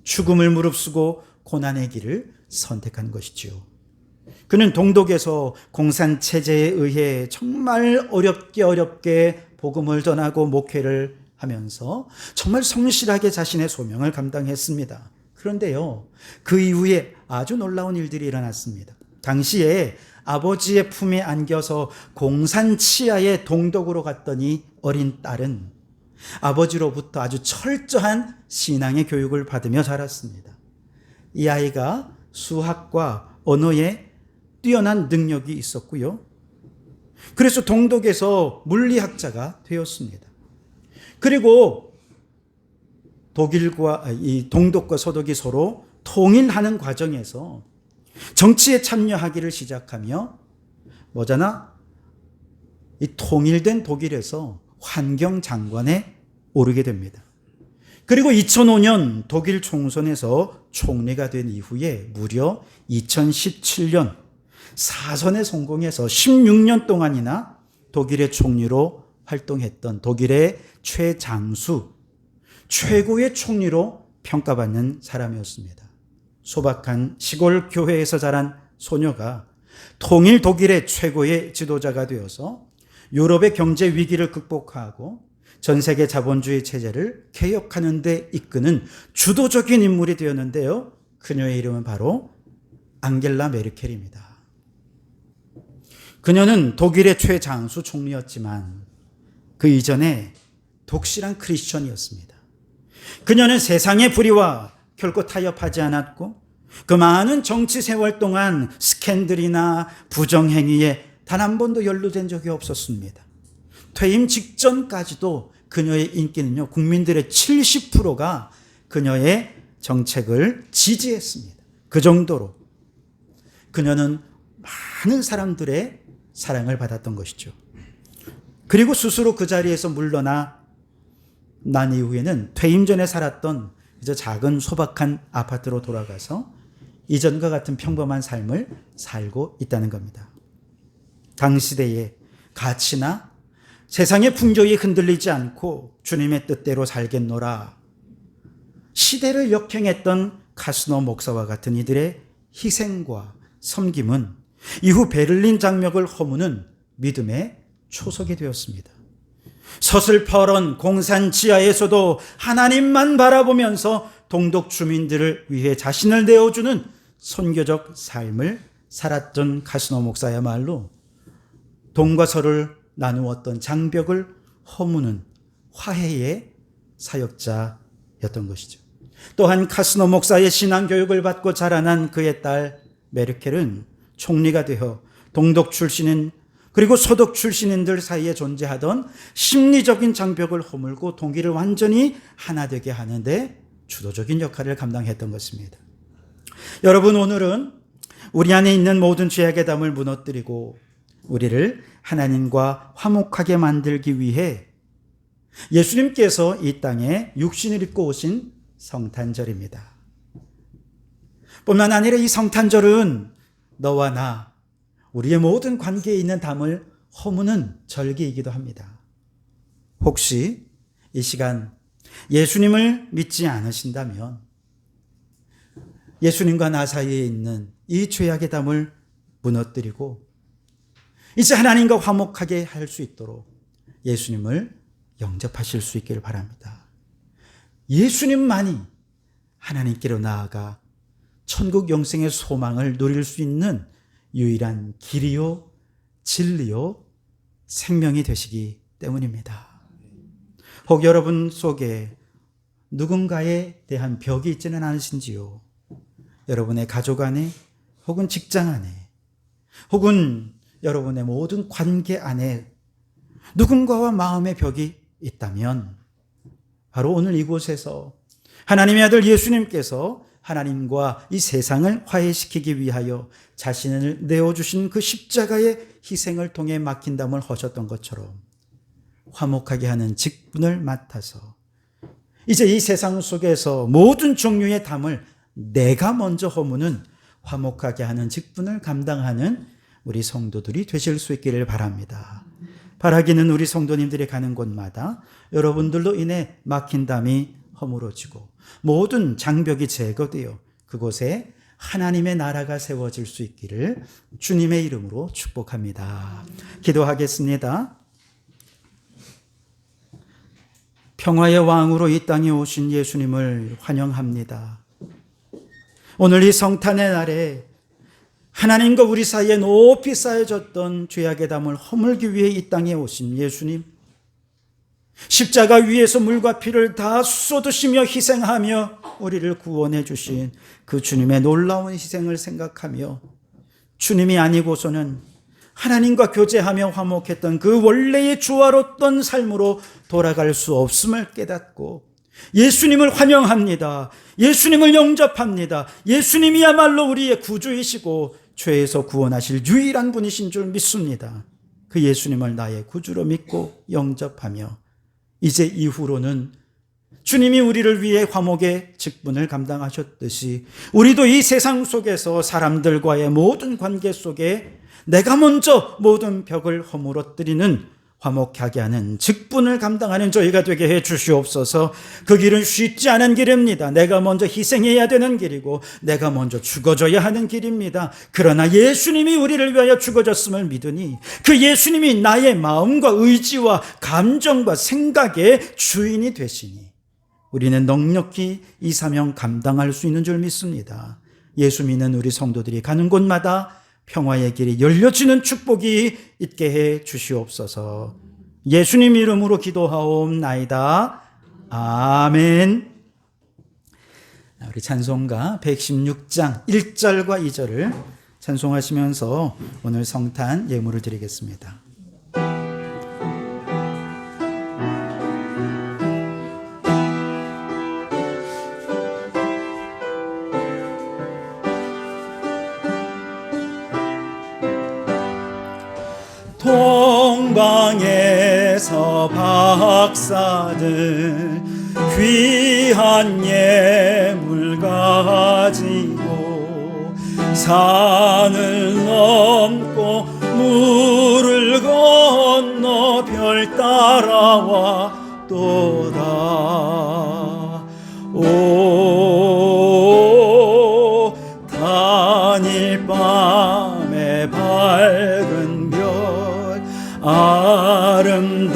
죽음을 무릅쓰고 고난의 길을 선택한 것이지요. 그는 동독에서 공산체제에 의해 정말 어렵게 복음을 전하고 목회를 하면서 정말 성실하게 자신의 소명을 감당했습니다. 그런데요, 그 이후에 아주 놀라운 일들이 일어났습니다. 당시에 아버지의 품에 안겨서 공산치하의 동독으로 갔더니 어린 딸은 아버지로부터 아주 철저한 신앙의 교육을 받으며 자랐습니다. 이 아이가 수학과 언어에 뛰어난 능력이 있었고요. 그래서 동독에서 물리학자가 되었습니다. 그리고 이 동독과 서독이 서로 통일하는 과정에서 정치에 참여하기를 시작하며 뭐잖아? 이 통일된 독일에서 환경장관에 오르게 됩니다. 그리고 2005년 독일 총선에서 총리가 된 이후에 무려 2017년 사선에 성공해서 16년 동안이나 독일의 총리로 활동했던 독일의 최장수, 최고의 총리로 평가받는 사람이었습니다. 소박한 시골 교회에서 자란 소녀가 통일 독일의 최고의 지도자가 되어서 유럽의 경제 위기를 극복하고 전 세계 자본주의 체제를 개혁하는 데 이끄는 주도적인 인물이 되었는데요. 그녀의 이름은 바로 앙겔라 메르켈입니다. 그녀는 독일의 최장수 총리였지만 그 이전에 독실한 크리스천이었습니다. 그녀는 세상의 불의와 결코 타협하지 않았고 그 많은 정치 세월 동안 스캔들이나 부정행위에 단 한 번도 연루된 적이 없었습니다. 퇴임 직전까지도 그녀의 인기는요, 국민들의 70%가 그녀의 정책을 지지했습니다. 그 정도로 그녀는 많은 사람들의 사랑을 받았던 것이죠. 그리고 스스로 그 자리에서 물러나 난 이후에는 퇴임 전에 살았던 그저 작은 소박한 아파트로 돌아가서 이전과 같은 평범한 삶을 살고 있다는 겁니다. 당시대의 가치나 세상의 풍조에 흔들리지 않고 주님의 뜻대로 살겠노라 시대를 역행했던 카스노 목사와 같은 이들의 희생과 섬김은 이후 베를린 장벽을 허무는 믿음의 초석이 되었습니다. 서슬퍼런 공산 지하에서도 하나님만 바라보면서 동독 주민들을 위해 자신을 내어주는 선교적 삶을 살았던 카스노 목사야말로 동과 서를 나누었던 장벽을 허무는 화해의 사역자였던 것이죠. 또한 카스노 목사의 신앙교육을 받고 자라난 그의 딸 메르켈은 총리가 되어 동독 출신인 그리고 소독 출신인들 사이에 존재하던 심리적인 장벽을 허물고 동기를 완전히 하나 되게 하는데 주도적인 역할을 감당했던 것입니다. 여러분, 오늘은 우리 안에 있는 모든 죄악의 담을 무너뜨리고 우리를 하나님과 화목하게 만들기 위해 예수님께서 이 땅에 육신을 입고 오신 성탄절입니다. 뿐만 아니라 이 성탄절은 너와 나, 우리의 모든 관계에 있는 담을 허무는 절기이기도 합니다. 혹시 이 시간 예수님을 믿지 않으신다면 예수님과 나 사이에 있는 이 죄악의 담을 무너뜨리고 이제 하나님과 화목하게 할 수 있도록 예수님을 영접하실 수 있기를 바랍니다. 예수님만이 하나님께로 나아가 천국 영생의 소망을 누릴 수 있는 유일한 길이요, 진리요, 생명이 되시기 때문입니다. 혹 여러분 속에 누군가에 대한 벽이 있지는 않으신지요? 여러분의 가족 안에 혹은 직장 안에 혹은 여러분의 모든 관계 안에 누군가와 마음의 벽이 있다면 바로 오늘 이곳에서 하나님의 아들 예수님께서 하나님과 이 세상을 화해시키기 위하여 자신을 내어주신 그 십자가의 희생을 통해 막힌 담을 허셨던 것처럼 화목하게 하는 직분을 맡아서 이제 이 세상 속에서 모든 종류의 담을 내가 먼저 허무는 화목하게 하는 직분을 감당하는 우리 성도들이 되실 수 있기를 바랍니다. 바라기는 우리 성도님들이 가는 곳마다 여러분들로 인해 막힌 담이 허물어지고 모든 장벽이 제거되어 그곳에 하나님의 나라가 세워질 수 있기를 주님의 이름으로 축복합니다. 기도하겠습니다. 평화의 왕으로 이 땅에 오신 예수님을 환영합니다. 오늘 이 성탄의 날에 하나님과 우리 사이에 높이 쌓여졌던 죄악의 담을 허물기 위해 이 땅에 오신 예수님, 십자가 위에서 물과 피를 다 쏟으시며 희생하며 우리를 구원해 주신 그 주님의 놀라운 희생을 생각하며 주님이 아니고서는 하나님과 교제하며 화목했던 그 원래의 조화로웠던 삶으로 돌아갈 수 없음을 깨닫고 예수님을 환영합니다. 예수님을 영접합니다. 예수님이야말로 우리의 구주이시고 죄에서 구원하실 유일한 분이신 줄 믿습니다. 그 예수님을 나의 구주로 믿고 영접하며 이제 이후로는 주님이 우리를 위해 화목의 직분을 감당하셨듯이 우리도 이 세상 속에서 사람들과의 모든 관계 속에 내가 먼저 모든 벽을 허물어뜨리는 화목하게 하는 직분을 감당하는 저희가 되게 해 주시옵소서. 그 길은 쉽지 않은 길입니다. 내가 먼저 희생해야 되는 길이고 내가 먼저 죽어져야 하는 길입니다. 그러나 예수님이 우리를 위하여 죽어졌음을 믿으니 그 예수님이 나의 마음과 의지와 감정과 생각의 주인이 되시니 우리는 넉넉히 이 사명 감당할 수 있는 줄 믿습니다. 예수 믿는 우리 성도들이 가는 곳마다 평화의 길이 열려지는 축복이 있게 해 주시옵소서. 예수님 이름으로 기도하옵나이다. 아멘. 우리 찬송가 116장 1절과 2절을 찬송하시면서 오늘 성탄 예물을 드리겠습니다. 동방에서 박사들 귀한 예물 가지고 산을 넘고 물을 건너 별 따라와 또다. 오 단일 밤의 밝은 별, 아름답고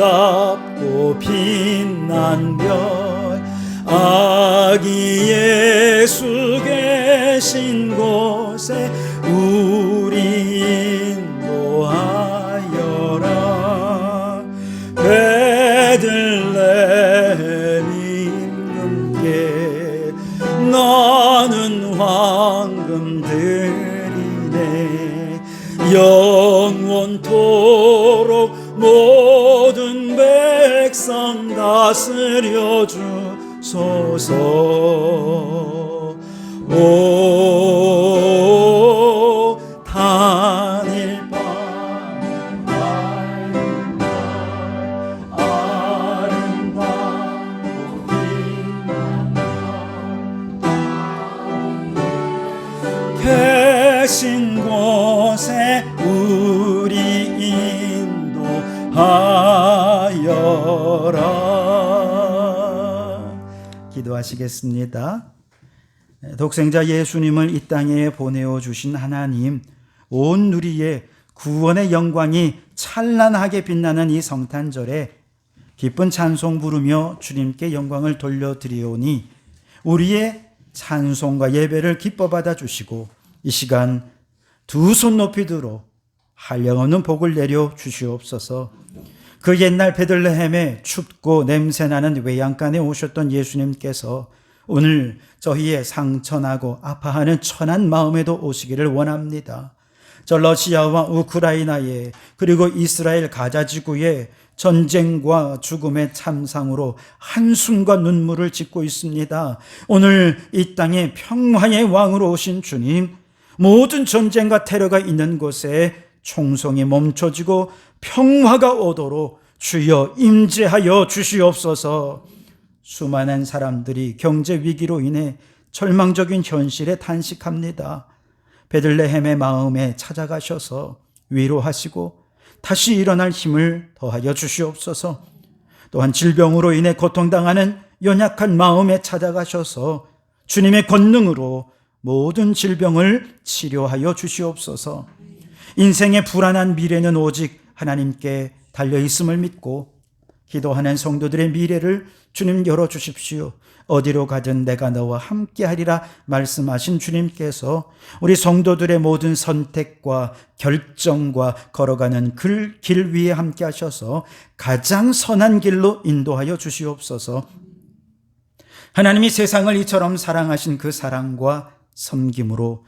빛난 별, 아기 예수 계신 곳에 우리 인도하여라. 베들레헴 임금께 나는 황금 드리네. 영원토록 모든 백성 다스려 주소서. 오 단일 밤 밝은 별, 아름답고 빛난 별, 계신 곳에 우리 인도하여라. 기도하시겠습니다. 독생자 예수님을 이 땅에 보내어 주신 하나님, 온 누리의 구원의 영광이 찬란하게 빛나는 이 성탄절에 기쁜 찬송 부르며 주님께 영광을 돌려드리오니 우리의 찬송과 예배를 기뻐 받아 주시고 이 시간 두 손 높이 들어 한량없는 복을 내려 주시옵소서. 그 옛날 베들레헴에 춥고 냄새나는 외양간에 오셨던 예수님께서 오늘 저희의 상처나고 아파하는 천한 마음에도 오시기를 원합니다. 저 러시아와 우크라이나에 그리고 이스라엘 가자 지구에 전쟁과 죽음의 참상으로 한숨과 눈물을 짓고 있습니다. 오늘 이 땅에 평화의 왕으로 오신 주님, 모든 전쟁과 테러가 있는 곳에 총성이 멈춰지고 평화가 오도록 주여 임재하여 주시옵소서. 수많은 사람들이 경제 위기로 인해 절망적인 현실에 탄식합니다. 베들레헴의 마음에 찾아가셔서 위로하시고 다시 일어날 힘을 더하여 주시옵소서. 또한 질병으로 인해 고통당하는 연약한 마음에 찾아가셔서 주님의 권능으로 모든 질병을 치료하여 주시옵소서. 인생의 불안한 미래는 오직 하나님께 달려있음을 믿고 기도하는 성도들의 미래를 주님 열어주십시오. 어디로 가든 내가 너와 함께하리라 말씀하신 주님께서 우리 성도들의 모든 선택과 결정과 걸어가는 길 위에 함께하셔서 가장 선한 길로 인도하여 주시옵소서. 하나님이 세상을 이처럼 사랑하신 그 사랑과 섬김으로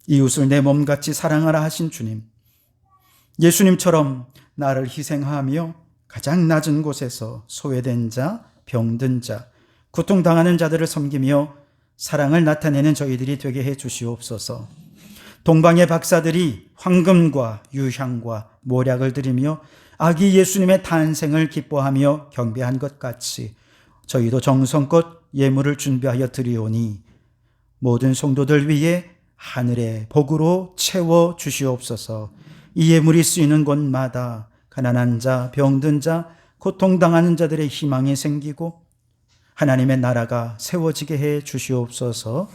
이웃을 내 몸같이 사랑하라 하신 주님, 예수님처럼 나를 희생하며 가장 낮은 곳에서 소외된 자, 병든 자, 고통당하는 자들을 섬기며 사랑을 나타내는 저희들이 되게 해 주시옵소서. 동방의 박사들이 황금과 유향과 모략을 드리며 아기 예수님의 탄생을 기뻐하며 경배한 것 같이 저희도 정성껏 예물을 준비하여 드리오니 모든 성도들 위해 하늘의 복으로 채워 주시옵소서. 이 예물이 쓰이는 곳마다 가난한 자, 병든 자, 고통당하는 자들의 희망이 생기고 하나님의 나라가 세워지게 해 주시옵소서.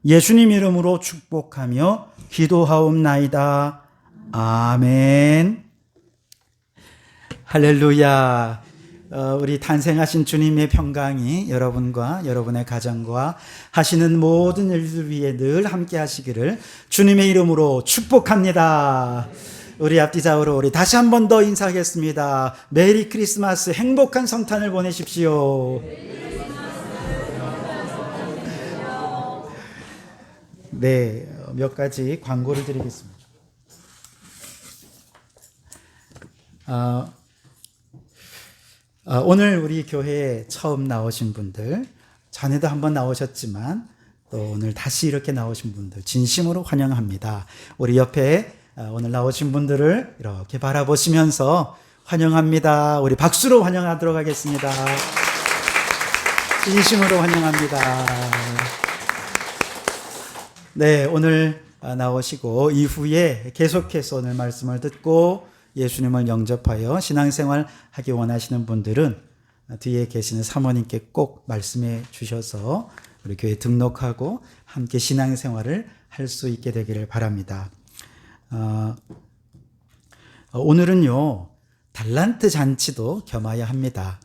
예수님 이름으로 축복하며 기도하옵나이다. 아멘. 할렐루야. 우리 탄생하신 주님의 평강이 여러분과 여러분의 가정과 하시는 모든 일들 위해 늘 함께 하시기를 주님의 이름으로 축복합니다. 우리 앞뒤 좌우로 우리 다시 한 번 더 인사하겠습니다. 메리 크리스마스, 행복한 성탄을 보내십시오. 네, 몇 가지 광고를 드리겠습니다. 오늘 우리 교회에 처음 나오신 분들, 전에도 한번 나오셨지만 또 오늘 다시 이렇게 나오신 분들 진심으로 환영합니다. 우리 옆에 오늘 나오신 분들을 이렇게 바라보시면서 환영합니다. 우리 박수로 환영하도록 하겠습니다. 진심으로 환영합니다. 네, 오늘 나오시고 이후에 계속해서 오늘 말씀을 듣고 예수님을 영접하여 신앙생활 하기 원하시는 분들은 뒤에 계시는 사모님께 꼭 말씀해 주셔서 우리 교회 등록하고 함께 신앙생활을 할 수 있게 되기를 바랍니다. 오늘은요, 달란트 잔치도 겸하여 합니다.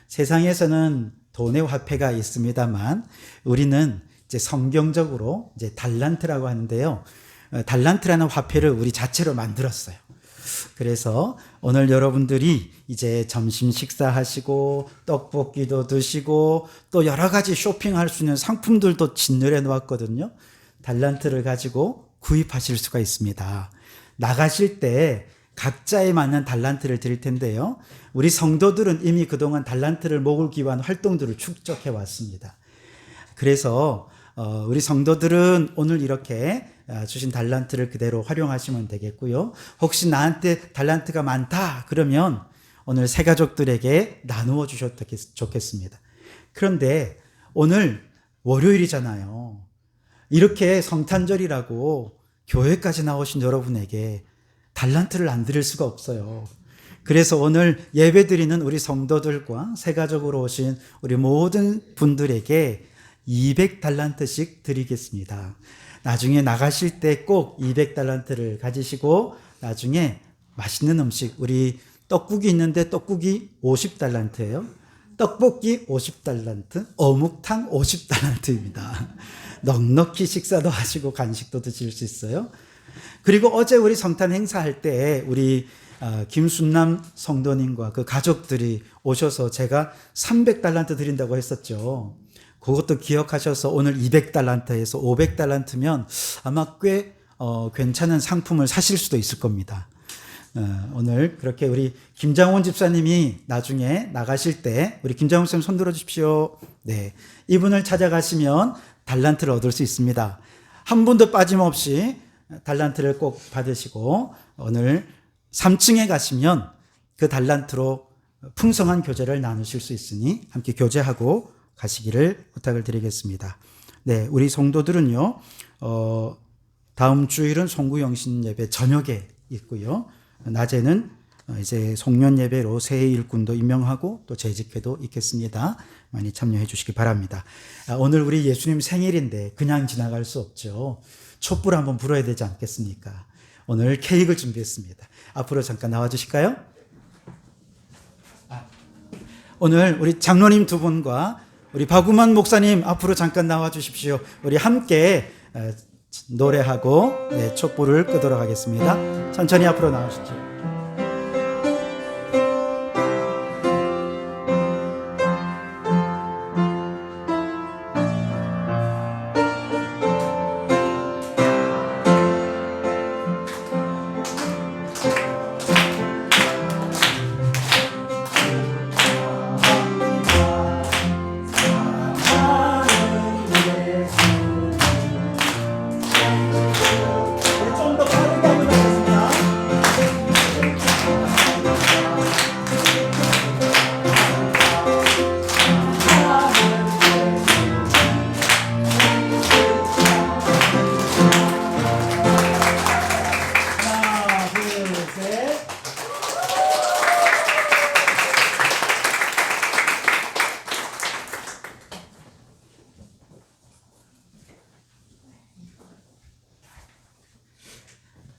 세상에서는 돈의 화폐가 있습니다만 우리는 이제 성경적으로 이제 달란트라고 하는데요. 달란트라는 화폐를 우리 자체로 만들었어요. 그래서 오늘 여러분들이 이제 점심 식사하시고 떡볶이도 드시고 또 여러 가지 쇼핑할 수 있는 상품들도 진열해 놓았거든요. 달란트를 가지고 구입하실 수가 있습니다. 나가실 때 각자에 맞는 달란트를 드릴 텐데요. 우리 성도들은 이미 그동안 달란트를 모으기 위한 활동들을 축적해 왔습니다. 그래서 우리 성도들은 오늘 이렇게 주신 달란트를 그대로 활용하시면 되겠고요. 혹시 나한테 달란트가 많다 그러면 오늘 새 가족들에게 나누어 주셔도 좋겠습니다. 그런데 오늘 월요일이잖아요. 이렇게 성탄절이라고 교회까지 나오신 여러분에게 달란트를 안 드릴 수가 없어요. 그래서 오늘 예배 드리는 우리 성도들과 새 가족으로 오신 우리 모든 분들에게 200달란트씩 드리겠습니다. 나중에 나가실 때 꼭 200달란트를 가지시고 나중에 맛있는 음식, 우리 떡국이 있는데 떡국이 50달란트예요. 떡볶이 50달란트, 어묵탕 50달란트입니다. 넉넉히 식사도 하시고 간식도 드실 수 있어요. 그리고 어제 우리 성탄 행사할 때 우리 김순남 성도님과 그 가족들이 오셔서 제가 300달란트 드린다고 했었죠. 그것도 기억하셔서 오늘 200달란트에서 500달란트면 아마 꽤 괜찮은 상품을 사실 수도 있을 겁니다. 오늘 그렇게 우리 김장원 집사님이 나중에 나가실 때 우리 김장원 집사님 손 들어 주십시오. 네, 이분을 찾아가시면 달란트를 얻을 수 있습니다. 한 분도 빠짐없이 달란트를 꼭 받으시고 오늘 3층에 가시면 그 달란트로 풍성한 교제를 나누실 수 있으니 함께 교제하고 가시기를 부탁을 드리겠습니다. 네, 우리 성도들은요, 다음 주일은 송구영신 예배 저녁에 있고요. 낮에는 이제 송년 예배로 새해 일꾼도 임명하고 또 재직회도 있겠습니다. 많이 참여해 주시기 바랍니다. 오늘 우리 예수님 생일인데 그냥 지나갈 수 없죠. 촛불 한번 불어야 되지 않겠습니까? 오늘 케이크를 준비했습니다. 앞으로 잠깐 나와 주실까요? 오늘 우리 장로님 두 분과 우리 박우만 목사님 앞으로 잠깐 나와 주십시오. 우리 함께 노래하고 촛불을 끄도록 하겠습니다. 천천히 앞으로 나오시죠.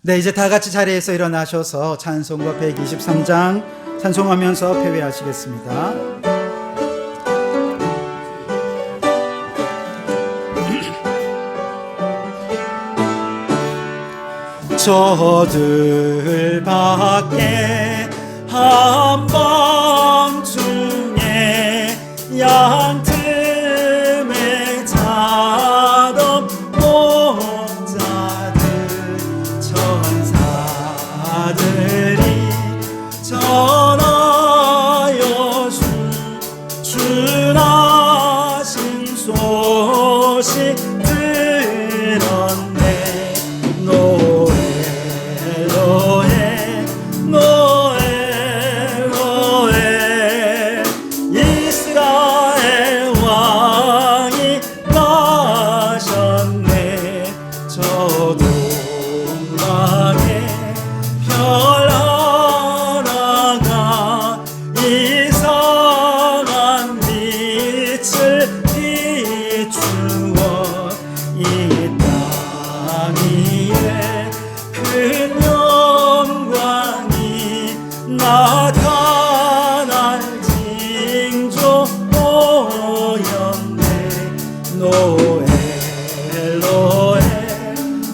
네, 이제 다 같이 자리에서 일어나셔서 찬송가 123장 찬송하면서 패배하시겠습니다. 저들 밖에 한밤중에 양틈에 자던 목자들 천사들이 전하여 주나신 소식 들었네. 노에 이스라엘 이상한 빛을 비추어 이 땅 위에 큰 영광이 나타날 징조 보였네. 노엘 노엘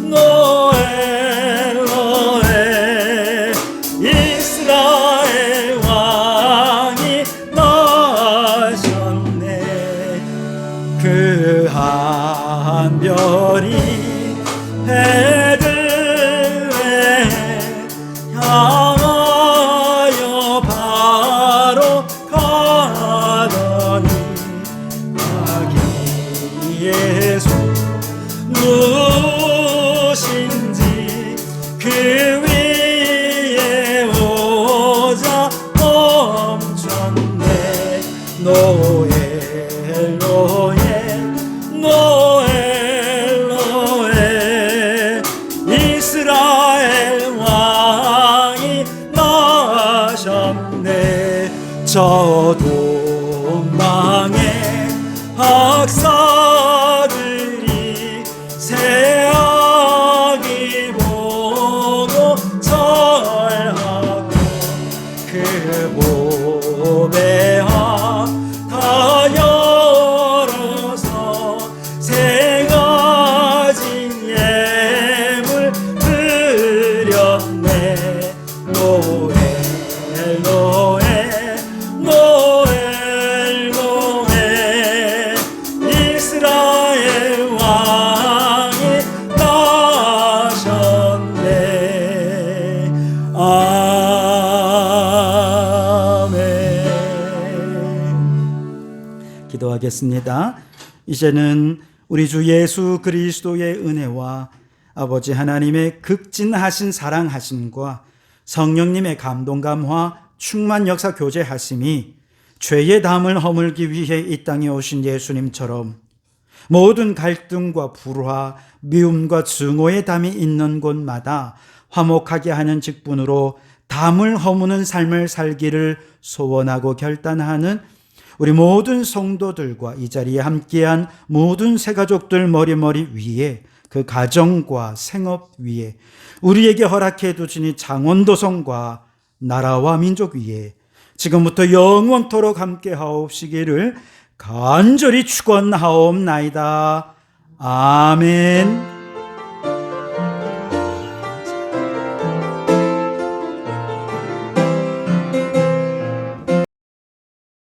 노엘 노엘 이스라엘 왕이 나셨네. 그 한 별이 베들레헴 향하여 바로 가더니 아기 예수 누구신지 그 위에 오자 멈췄네. 노엘 노엘 노엘 노엘 이스라엘 왕이 나셨네. 저 동방의 박사들이 새아기 보고 절하고 그 보배하 다 열어서 세 가지 예물 드렸네. 노엘 노엘 노엘 노엘 이스라엘 왕이 나셨네. 아멘. 기도하겠습니다. 이제는 우리 주 예수 그리스도의 은혜와 아버지 하나님의 극진하신 사랑하심과 성령님의 감동감화 충만 역사 교제하심이 죄의 담을 허물기 위해 이 땅에 오신 예수님처럼 모든 갈등과 불화, 미움과 증오의 담이 있는 곳마다 화목하게 하는 직분으로 담을 허무는 삶을 살기를 소원하고 결단하는 우리 모든 성도들과 이 자리에 함께한 모든 새가족들 머리머리 위에 그 가정과 생업 위에 우리에게 허락해 두시니 창원도성과 나라와 민족 위에 지금부터 영원토록 함께 하옵시기를 간절히 축원하옵나이다. 아멘.